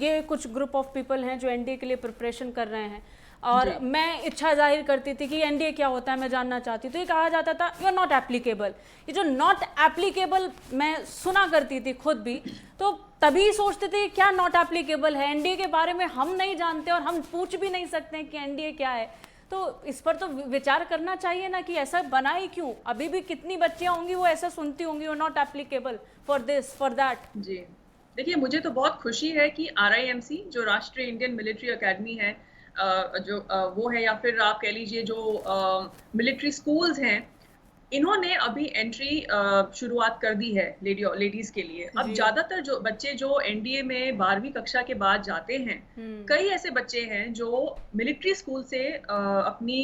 ये कुछ ग्रुप ऑफ पीपल हैं जो एनडीए के लिए प्रिपरेशन कर रहे हैं, और मैं इच्छा जाहिर करती थी कि एनडीए क्या होता है मैं जानना चाहती, तो ये कहा जाता था यू आर नॉट एप्लीकेबल। ये जो नॉट एप्लीकेबल मैं सुना करती थी खुद भी, तो तभी सोचते थे क्या नॉट एप्लीकेबल है, एनडीए के बारे में हम नहीं जानते और हम पूछ भी नहीं सकते हैं कि एनडीए क्या है। तो इस पर तो विचार करना चाहिए ना कि ऐसा बना ही क्यों। अभी भी कितनी बच्चियां होंगी वो ऐसा सुनती होंगी, you not applicable for this for that. जी देखिए, मुझे तो बहुत खुशी है कि RIMC जो राष्ट्रीय इंडियन मिलिट्री एकेडमी है, जो वो है, या फिर आप कह लीजिए जो मिलिट्री स्कूल्स हैं, इन्होंने अभी एंट्री शुरुआत कर दी है लेडीज के लिए। अब ज्यादातर जो बच्चे जो एनडीए में 12वीं कक्षा के बाद जाते हैं, कई ऐसे बच्चे हैं जो मिलिट्री स्कूल से अपनी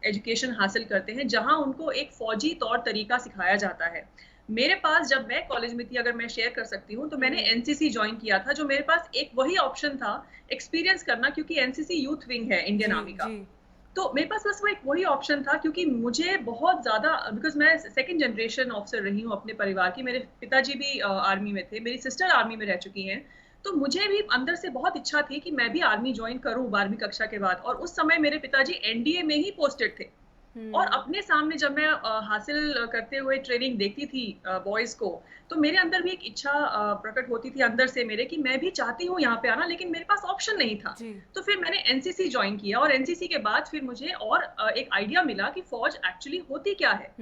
एजुकेशन हासिल करते हैं, जहां उनको एक फौजी तौर तरीका सिखाया जाता है। मेरे पास जब मैं कॉलेज में थी, अगर मैं शेयर कर सकती हूँ, तो मैंने एनसीसी ज्वाइन किया था, जो मेरे पास एक वही ऑप्शन था एक्सपीरियंस करना, क्योंकि एनसीसी यूथ विंग है इंडियन आर्मी का। तो मेरे पास बस वो एक वही ऑप्शन था, क्योंकि मुझे बहुत ज़्यादा, बिकॉज मैं सेकंड जनरेशन ऑफिसर रही हूँ अपने परिवार की, मेरे पिताजी भी आर्मी में थे, मेरी सिस्टर आर्मी में रह चुकी हैं, तो मुझे भी अंदर से बहुत इच्छा थी कि मैं भी आर्मी ज्वाइन करूँ 12वीं कक्षा के बाद। और उस समय मेरे पिताजी एनडीए में ही पोस्टेड थे, और अपने सामने जब मैं हासिल करते हुए ट्रेनिंग देखती थी बॉयज को, तो मेरे अंदर भी एक इच्छा प्रकट होती थी अंदर से मेरे, कि मैं भी चाहती हूँ यहाँ पे आना, लेकिन मेरे पास ऑप्शन नहीं था। तो फिर मैंने एनसीसी ज्वाइन किया, और एनसीसी के बाद फिर मुझे और एक आइडिया मिला कि फौज एक्चुअली होती क्या है।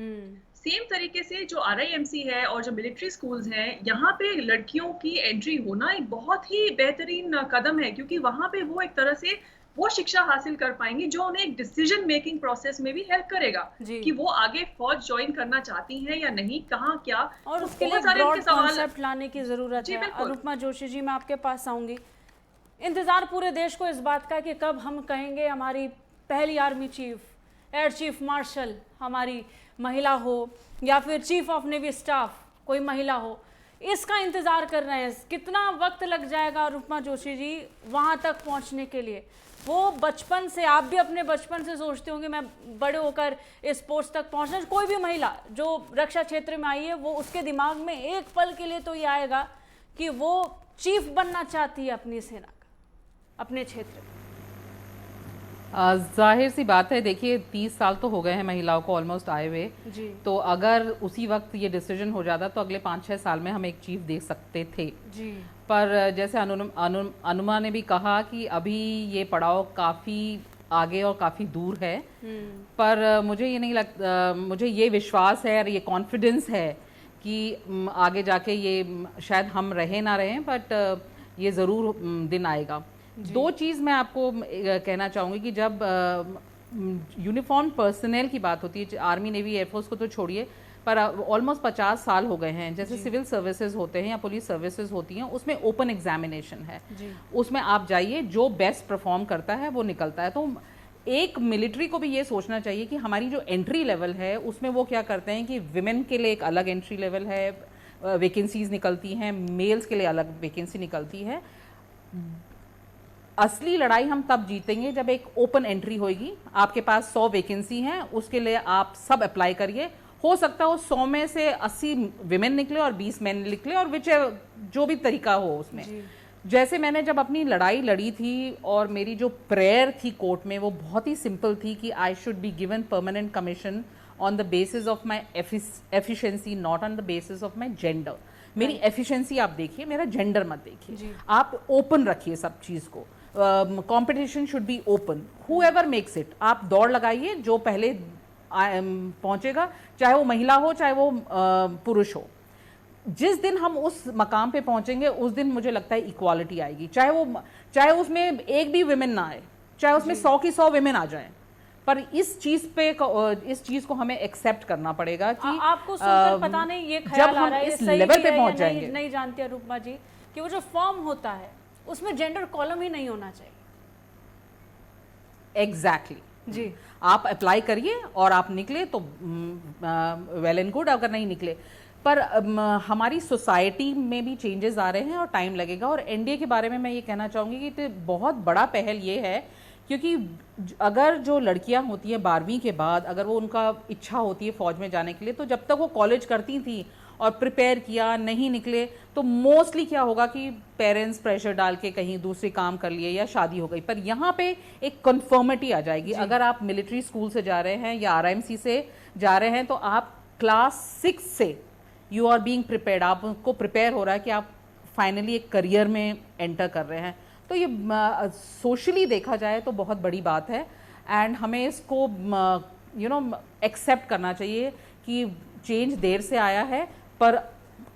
सेम तरीके से जो RIMC है और जो मिलिट्री स्कूल्स हैं, यहाँ पे लड़कियों की एंट्री होना एक बहुत ही बेहतरीन कदम है, क्योंकि वहाँ पे वो एक तरह से वो शिक्षा हासिल कर पाएंगी जो उन्हें एक डिसीजन मेकिंग प्रोसेस में भी हेल्प करेगा कि वो आगे फौज ज्वाइन करना चाहती हैं या नहीं, कहाँ क्या, और उसके लिए ब्रॉड कॉन्सेप्ट लाने की जरूरत है। अनुपमा जोशी जी, मैं आपके पास आऊंगी। इंतजार पूरे देश को इस बात का कि कब हम कहेंगे हमारी पहली army chief, air chief marshal हमारी महिला हो, या फिर चीफ ऑफ नेवी स्टाफ कोई महिला हो, इसका इंतजार कर रहे हैं। कितना वक्त लग जाएगा अनुपमा जोशी जी वहां तक पहुंचने के लिए? वो बचपन से, आप भी अपने बचपन से सोचते होंगे मैं बड़े होकर इस पोस्ट तक पहुंचना। कोई भी महिला जो रक्षा क्षेत्र में आई है, वो उसके दिमाग में एक पल के लिए तो ये आएगा कि वो चीफ बनना चाहती है अपनी सेना का, अपने क्षेत्र में। जाहिर सी बात है, देखिए 30 साल तो हो गए हैं महिलाओं को ऑलमोस्ट आए हुए, तो अगर उसी वक्त ये डिसीजन हो जाता तो अगले 5-6 साल में हम एक चीफ देख सकते थे जी। पर जैसे अनुमा ने भी कहा कि अभी ये पड़ाव काफ़ी आगे और काफ़ी दूर है, पर मुझे ये नहीं लगता, मुझे ये विश्वास है और ये कॉन्फिडेंस है कि आगे जाके ये शायद हम रहे ना रहें, बट ये ज़रूर दिन आएगा। दो चीज़ मैं आपको कहना चाहूँगी कि जब यूनिफॉर्म पर्सनल की बात होती है, आर्मी नेवी एयरफोर्स को तो छोड़िए, पर ऑलमोस्ट 50 साल हो गए हैं, जैसे सिविल सर्विसेज होते हैं या पुलिस सर्विसेज होती हैं, उसमें ओपन एग्जामिनेशन है, उसमें आप जाइए, जो बेस्ट परफॉर्म करता है वो निकलता है। तो एक मिलिट्री को भी ये सोचना चाहिए कि हमारी जो एंट्री लेवल है उसमें वो क्या करते हैं कि विमेन के लिए एक अलग एंट्री लेवल है, वैकेंसीज निकलती हैं, मेल्स के लिए अलग वैकेंसी निकलती है। असली लड़ाई हम तब जीतेंगे जब एक ओपन एंट्री होगी, आपके पास 100 वैकेंसी हैं, उसके लिए आप सब अप्लाई करिए, हो सकता है 100 में से 80 विमेन निकले और 20 मैन निकले, और विच जो भी तरीका हो उसमें। जैसे मैंने जब अपनी लड़ाई लड़ी थी और मेरी जो प्रेयर थी कोर्ट में वो बहुत ही सिंपल थी कि I should be given permanent commission on the basis of my efficiency, not on the basis of my gender. मेरी एफिशिएंसी आप देखिए, मेरा जेंडर मत देखिए, आप ओपन रखिए सब चीज़ को। Competition should be open, whoever makes it. आप दौड़ लगाइए, जो पहले पहुंचेगा, चाहे वो महिला हो चाहे वो पुरुष हो। जिस दिन हम उस मकाम पे पहुंचेंगे उस दिन मुझे लगता है इक्वालिटी आएगी, चाहे उसमें एक भी विमेन ना आए, चाहे उसमें 100 की 100 विमेन आ जाएं, पर इस चीज को हमें एक्सेप्ट करना पड़ेगा कि आपको सुनकर पता नहीं ये ख्याल आ रहा है, इस लेवल पे पहुंच जाएंगे। नहीं जानती रूपमा जी कि वो जो फॉर्म होता है उसमें जेंडर कॉलम ही नहीं होना चाहिए। एग्जैक्टली जी, आप अप्लाई करिए और आप निकले तो वेल एंड गुड, अगर नहीं निकले। पर हमारी सोसाइटी में भी चेंजेस आ रहे हैं और टाइम लगेगा। और एनडीए के बारे में मैं ये कहना चाहूँगी कि बहुत बड़ा पहल ये है, क्योंकि अगर जो लड़कियां होती हैं 12वीं के बाद, अगर वो उनका इच्छा होती है फौज में जाने के लिए, तो जब तक वो कॉलेज करती थी और प्रिपेयर किया, नहीं निकले, तो मोस्टली क्या होगा कि पेरेंट्स प्रेशर डाल के कहीं दूसरे काम कर लिए या शादी हो गई। पर यहाँ पे एक कन्फर्मिटी आ जाएगी, अगर आप मिलिट्री स्कूल से जा रहे हैं या RIMC से जा रहे हैं, तो आप क्लास 6 से यू आर बीइंग प्रिपेयर्ड, आपको प्रिपेयर हो रहा है कि आप फाइनली एक करियर में एंटर कर रहे हैं। तो ये सोशली देखा जाए तो बहुत बड़ी बात है, एंड हमें इसको एक्सेप्ट करना चाहिए कि चेंज देर से आया है पर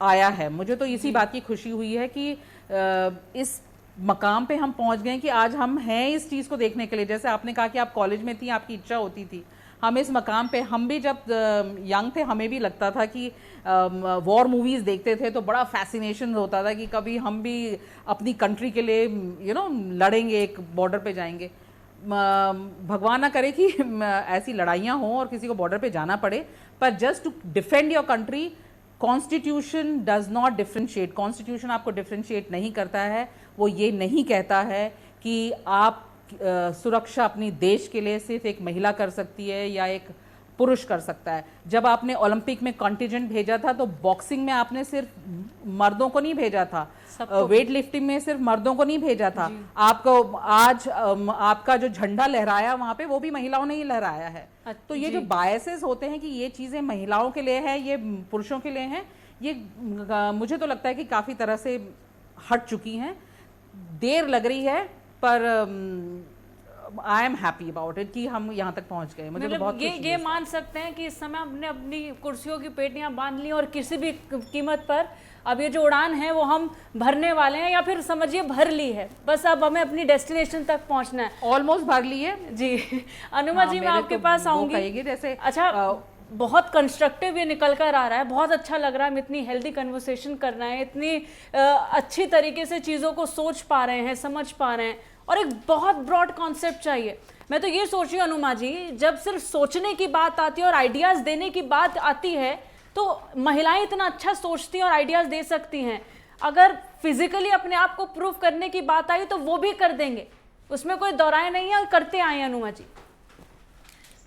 आया है। मुझे तो इसी बात की खुशी हुई है कि इस मकाम पे हम पहुंच गए कि आज हम हैं इस चीज़ को देखने के लिए। जैसे आपने कहा कि आप कॉलेज में थी, आपकी इच्छा होती थी, हम इस मकाम पे, हम भी जब यंग थे हमें भी लगता था कि वॉर मूवीज़ देखते थे तो बड़ा फैसिनेशन होता था कि कभी हम भी अपनी कंट्री के लिए लड़ेंगे, एक बॉर्डर पे जाएंगे। भगवान ना करे कि ऐसी लड़ाइयाँ हों और किसी को बॉर्डर पे जाना पड़े, पर just to defend your country, constitution does not differentiate. Constitution आपको डिफ्रेंशिएट नहीं करता है, वो ये नहीं कहता है कि आप सुरक्षा अपनी देश के लिए सिर्फ एक महिला कर सकती है या एक पुरुष कर सकता है। जब आपने ओलंपिक में कॉन्टिजेंट भेजा था तो बॉक्सिंग में आपने सिर्फ मर्दों को नहीं भेजा था, वेट लिफ्टिंग में सिर्फ मर्दों को नहीं भेजा था, आपको आज आपका जो झंडा लहराया वहां पे वो भी महिलाओं ने ही लहराया है। तो ये जो बायसेस होते हैं कि ये चीजें महिलाओं के लिए है, ये पुरुषों के लिए हैं, ये मुझे तो लगता है कि काफी तरह से हट चुकी हैं। देर लग रही है पर I am happy about it कि हम यहाँ तक पहुँच गए। मुझे तो बहुत खुशी है। ये मान सकते हैं कि इस समय हमने अपनी कुर्सियों की पेटियां बांध ली और किसी भी कीमत पर अब ये जो उड़ान है वो हम भरने वाले हैं, या फिर समझिए भर ली है, बस अब हमें अपनी डेस्टिनेशन तक पहुंचना है। ऑलमोस्ट भर ली है जी। अनुमा जी, मैं आपके पास आऊंगी। जैसे अच्छा, बहुत कंस्ट्रक्टिव ये निकल कर आ रहा है, बहुत अच्छा लग रहा है, हम इतनी हेल्दी कन्वर्सेशन कर रहे हैं, इतनी अच्छी तरीके से चीज़ों को सोच पा रहे हैं, समझ पा रहे हैं, और एक बहुत ब्रॉड कॉन्सेप्ट चाहिए। मैं तो ये सोच रही हूँ अनुमा जी, जब सिर्फ सोचने की बात आती है और आइडियाज़ देने की बात आती है तो महिलाएं इतना अच्छा सोचती हैं और आइडियाज़ दे सकती हैं, अगर फिजिकली अपने आप को प्रूव करने की बात आई तो वो भी कर देंगे, उसमें कोई दौराय नहीं है, और करते आए हैं अनुमा जी।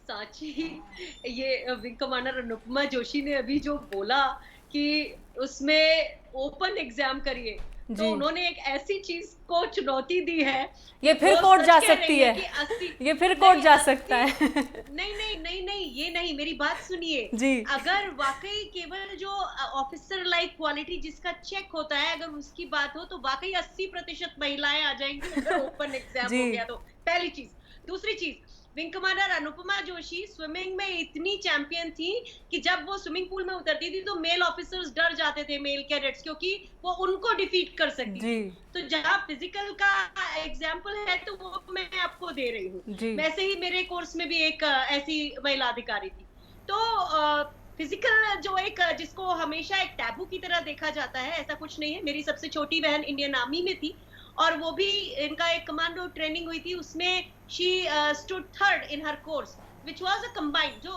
साची, ये विंग कमांडर अनुपमा जोशी ने अभी जो बोला कि उसमें ओपन एग्जाम करिए, तो उन्होंने एक ऐसी चीज को चुनौती दी है, ये फिर कोर्ट जा सकती है, ये फिर कोर्ट जा सकता है। नहीं, ये नहीं, मेरी बात सुनिए जी। अगर वाकई केवल जो ऑफिसर लाइक क्वालिटी जिसका चेक होता है, अगर उसकी बात हो तो वाकई 80% महिलाएं आ जाएंगी अगर ओपन एग्जाम हो गया तो। पहली चीज। दूसरी चीज, wing commander Anupama Joshi swimming में इतनी चैंपियन थी कि जब वो स्विमिंग पूल में उतरती थी तो मेल ऑफिसर्स डर जाते थे, मेल कैडेट्स, क्योंकि वो उनको डिफीट कर सकती थी। तो जहाँ फिजिकल का एग्जाम्पल है तो वो मैं आपको दे रही हूँ। वैसे ही मेरे कोर्स में भी एक ऐसी महिला अधिकारी थी। तो फिजिकल जो एक जिसको हमेशा एक टैबू की तरह देखा जाता है, ऐसा कुछ नहीं है। मेरी सबसे छोटी बहन इंडियन आर्मी में थी और वो भी, इनका एक कमांडो ट्रेनिंग हुई थी, उसमें she stood third in her course which was a combined, जो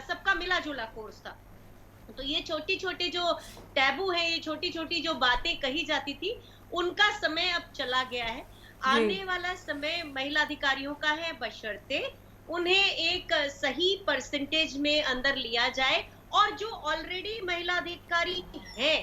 सबका मिला जुला कोर्स था। तो ये छोटी छोटी जो टैबू है, ये छोटी छोटी जो बातें कही जाती थी, उनका समय अब चला गया है। आने वाला समय महिला अधिकारियों का है, बशर्ते उन्हें एक सही परसेंटेज में अंदर लिया जाए, और जो ऑलरेडी महिला अधिकारी है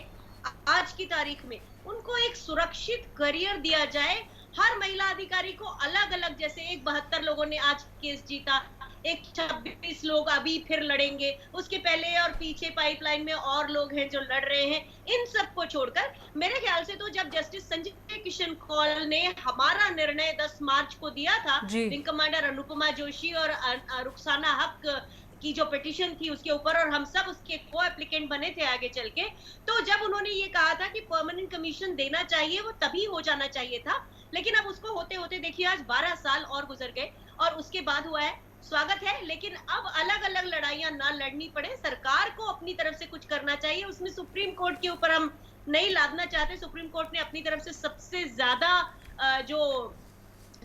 आज की तारीख में, उनको एक सुरक्षित करियर दिया जाए। हर महिला अधिकारी को अलग अलग, जैसे एक 72 लोगों ने आज केस जीता, एक 26 लोग अभी फिर लड़ेंगे, उसके पहले और पीछे पाइपलाइन में और लोग हैं जो लड़ रहे हैं। इन सबको छोड़कर मेरे ख्याल से तो जब जस्टिस संजय किशन कौल ने हमारा निर्णय 10 मार्च को दिया था, विंग कमांडर अनुपमा जोशी और रुखसाना हक की जो पिटीशन थी उसके ऊपर, और हम सब उसके को एप्लीकेंट बने थे आगे चल के, तो जब उन्होंने ये कहा था कि परमानेंट कमीशन देना चाहिए, वो तभी हो जाना चाहिए था। लेकिन अब उसको होते होते देखिए आज 12 साल और गुजर गए और उसके बाद हुआ है। स्वागत है, लेकिन अब अलग अलग लड़ाइयां ना लड़नी पड़े, सरकार को अपनी तरफ से कुछ करना चाहिए। उसमें सुप्रीम कोर्ट के ऊपर हम नहीं लादना चाहते। सुप्रीम कोर्ट ने अपनी तरफ से सबसे ज्यादा जो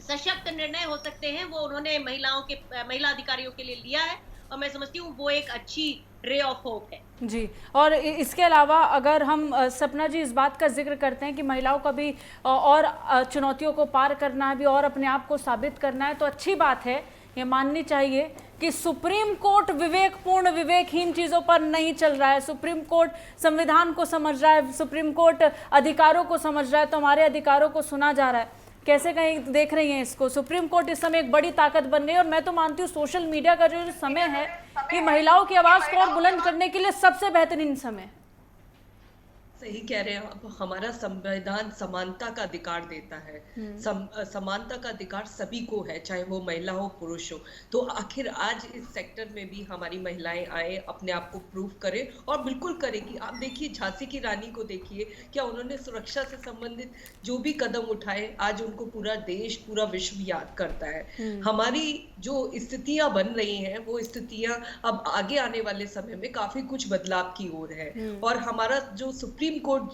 सशक्त निर्णय हो सकते हैं वो उन्होंने महिला अधिकारियों के लिए लिया है, और मैं समझती हूँ वो एक अच्छी रे ऑफ होप है। जी, और इसके अलावा अगर हम सपना जी इस बात का जिक्र करते हैं कि महिलाओं का भी और चुनौतियों को पार करना है, भी और अपने आप को साबित करना है, तो अच्छी बात है, ये माननी चाहिए कि सुप्रीम कोर्ट विवेकपूर्ण विवेकहीन चीज़ों पर नहीं चल रहा है। सुप्रीम कोर्ट संविधान को समझ रहा है, सुप्रीम कोर्ट अधिकारों को समझ रहा है, तो हमारे अधिकारों को सुना जा रहा है। कैसे कहीं देख रही हैं इसको? सुप्रीम कोर्ट इस समय एक बड़ी ताकत बन रही है, और मैं तो मानती हूँ सोशल मीडिया का जो समय है कि महिलाओं की आवाज़ को और बुलंद करने के लिए सबसे बेहतरीन समय। सही कह रहे हैं आप। हमारा संविधान समानता का अधिकार देता है। समानता का अधिकार सभी को है, चाहे वो महिला हो पुरुष हो। तो आखिर आज इस सेक्टर में भी हमारी महिलाएं आए, अपने आप को प्रूव करें, और बिल्कुल करेगी। आप देखिए झांसी की रानी को देखिए, क्या उन्होंने सुरक्षा से संबंधित जो भी कदम उठाए, आज उनको पूरा देश, पूरा विश्व याद करता है। हमारी जो स्थितियां बन रही हैं, वो स्थितियां अब आगे आने वाले समय में काफी कुछ बदलाव की ओर है। और हमारा जो सुप्रीम कोर्ट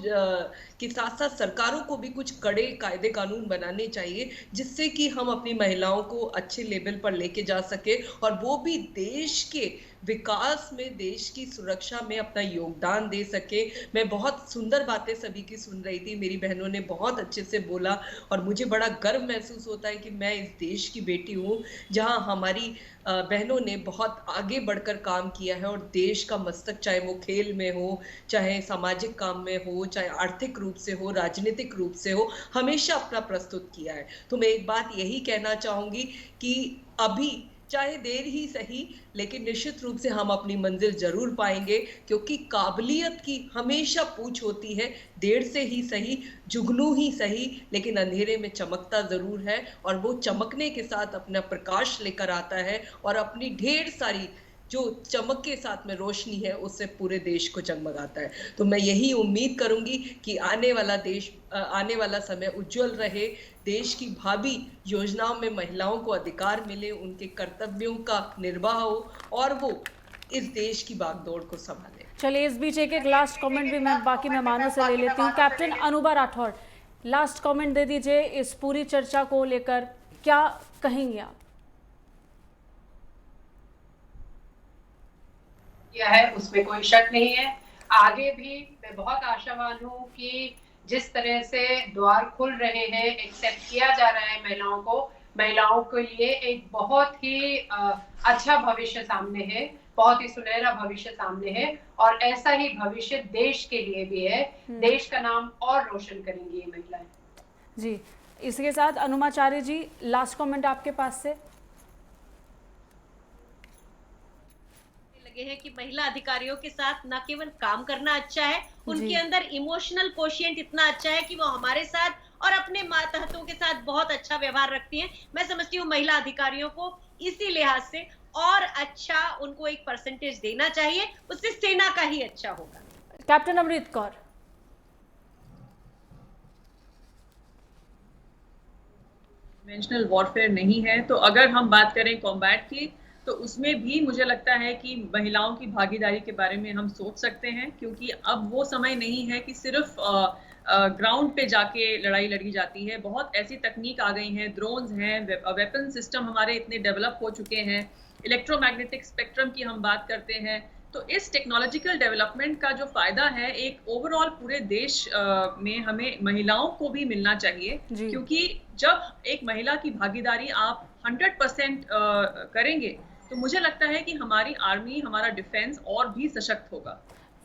के साथ साथ सरकारों को भी कुछ कड़े कायदे कानून बनाने चाहिए, जिससे कि हम अपनी महिलाओं को अच्छे लेवल पर लेके जा सके, और वो भी देश के विकास में, देश की सुरक्षा में अपना योगदान दे सके। मैं बहुत सुंदर बातें सभी की सुन रही थी, मेरी बहनों ने बहुत अच्छे से बोला, और मुझे बड़ा गर्व महसूस होता है कि मैं इस देश की बेटी हूँ, जहाँ हमारी बहनों ने बहुत आगे बढ़कर काम किया है, और देश का मस्तक, चाहे वो खेल में हो, चाहे सामाजिक काम में हो, चाहे आर्थिक रूप से हो, राजनीतिक रूप से हो, हमेशा अपना प्रस्तुत किया है। तो मैं एक बात यही कहना चाहूंगी कि अभी चाहे देर ही सही, लेकिन निश्चित रूप से हम अपनी मंजिल जरूर पाएंगे, क्योंकि काबिलियत की हमेशा पूछ होती है। देर से ही सही, जुगनू ही सही, लेकिन अंधेरे में चमकता जरूर है, और वो चमकने के साथ अपना प्रकाश लेकर आता है और अपनी ढेर सारी जो चमक के साथ में रोशनी है उससे पूरे देश को जगमगाता है। तो मैं यही उम्मीद करूंगी कि आने वाला समय उज्जवल रहे, देश की भावी योजनाओं में महिलाओं को अधिकार मिले, उनके कर्तव्यों का निर्वाह हो और वो इस देश की बागडोर को संभाले। चलिए, इस बीच एक लास्ट कमेंट भी मैं बाकी मेहमानों से ले लेती हूँ। Captain Anubha Rathore, last comment दे दीजिए इस पूरी चर्चा को लेकर, क्या कहेंगे आप? है उसमें कोई शक नहीं है। आगे भी मैं बहुत आशावान हूँ कि जिस तरह से द्वार खुल रहे हैं, एक्सेप्ट किया जा रहा है महिलाओं के लिए एक बहुत ही अच्छा भविष्य सामने है, बहुत ही सुनहरा भविष्य सामने है, और ऐसा ही भविष्य देश के लिए भी है। देश का नाम और रोशन करेंगी ये महिलाएं। जी, इसके साथ अनुमाचार्य जी, लास्ट कमेंट आपके पास से। है कि महिला अधिकारियों के साथ न केवल काम करना अच्छा है, उनके अंदर इमोशनल कोशिएंट इतना अच्छा है कि वो हमारे साथ और अपने मातहतों के साथ बहुत अच्छा व्यवहार रखती हैं। मैं समझती हूँ महिला अधिकारियों को इसी लिहाज से और अच्छा उनको एक परसेंटेज देना चाहिए, उससे सेना का ही अच्छा होगा। Captain Amrit Kaur. Conventional warfare नहीं है, तो अगर हम बात करें कॉम्बैट की, तो उसमें भी मुझे लगता है कि महिलाओं की भागीदारी के बारे में हम सोच सकते हैं, क्योंकि अब वो समय नहीं है कि सिर्फ ग्राउंड पे जाके लड़ाई लड़ी जाती है। बहुत ऐसी तकनीक आ गई हैं, ड्रोन्स हैं, वेपन सिस्टम हमारे इतने डेवलप हो चुके हैं, इलेक्ट्रोमैग्नेटिक स्पेक्ट्रम की हम बात करते हैं। तो इस टेक्नोलॉजिकल डेवलपमेंट का जो फायदा है एक ओवरऑल पूरे देश में हमें महिलाओं को भी मिलना चाहिए, क्योंकि जब एक महिला की भागीदारी आप 100% करेंगे तो मुझे लगता है कि हमारी आर्मी, हमारा डिफेंस और भी सशक्त होगा।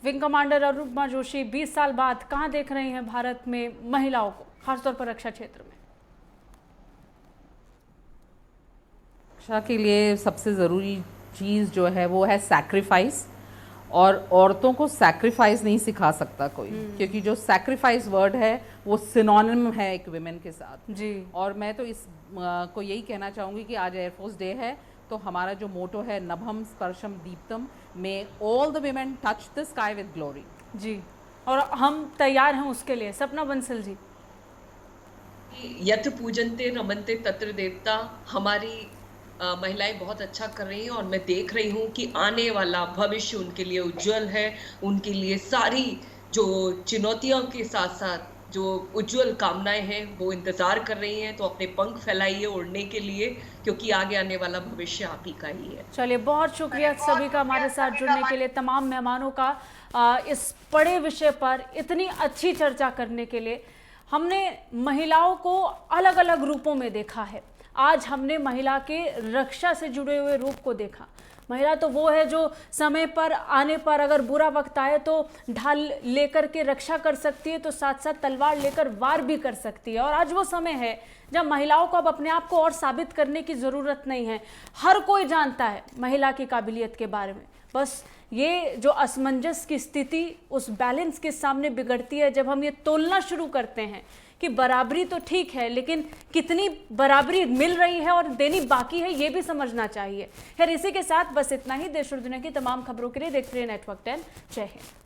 विंग कमांडर अरुणिमा जोशी, 20 साल बाद कहां देख रही हैं भारत में महिलाओं को, खासतौर पर रक्षा क्षेत्र में? रक्षा के लिए सबसे ज़रूरी चीज़ जो है वो है सैक्रिफाइस, और औरतों को सैक्रिफाइस नहीं सिखा सकता कोई, क्योंकि जो सैक्रिफाइस वर्ड है वो सिनोनिम है एक विमेन के साथ जी। और मैं तो इस को यही कहना चाहूँगी कि आज एयरफोर्स डे है, तो हमारा जो मोटो है नभम स्पर्शम दीप्तम, may all the women touch the sky with glory जी, और हम तैयार हैं उसके लिए। सपना बंसल जी। यत्र पूजनते रमनते तत्र देवता, हमारी महिलाएं बहुत अच्छा कर रही हैं, और मैं देख रही हूँ कि आने वाला भविष्य उनके लिए उज्जवल है। उनके लिए सारी जो चुनौतियों के साथ साथ जो उज्जवल कामनाएं हैं वो इंतजार कर रही हैं। तो अपने पंख फैलाइए उड़ने के लिए, क्योंकि आगे आने वाला भविष्य आप ही का ही है। चलिए, बहुत शुक्रिया सभी का हमारे साथ जुड़ने के लिए, तमाम मेहमानों का इस बड़े विषय पर इतनी अच्छी चर्चा करने के लिए। हमने महिलाओं को अलग अलग रूपों में देखा है। आज हमने महिला के रक्षा से जुड़े हुए रूप को देखा। महिला तो वो है जो समय पर आने पर अगर बुरा वक्त आए तो ढाल लेकर के रक्षा कर सकती है, तो साथ साथ तलवार लेकर वार भी कर सकती है। और आज वो समय है जब महिलाओं को अब अपने आप को और साबित करने की ज़रूरत नहीं है। हर कोई जानता है महिला की काबिलियत के बारे में, बस ये जो असमंजस की स्थिति उस बैलेंस के सामने बिगड़ती है जब हम ये तोलना शुरू करते हैं कि बराबरी तो ठीक है, लेकिन कितनी बराबरी मिल रही है और देनी बाकी है, ये भी समझना चाहिए। खैर, इसी के साथ बस इतना ही। देश और दुनिया की तमाम खबरों के लिए देखते रहिए नेटवर्क 10। जय हिंद।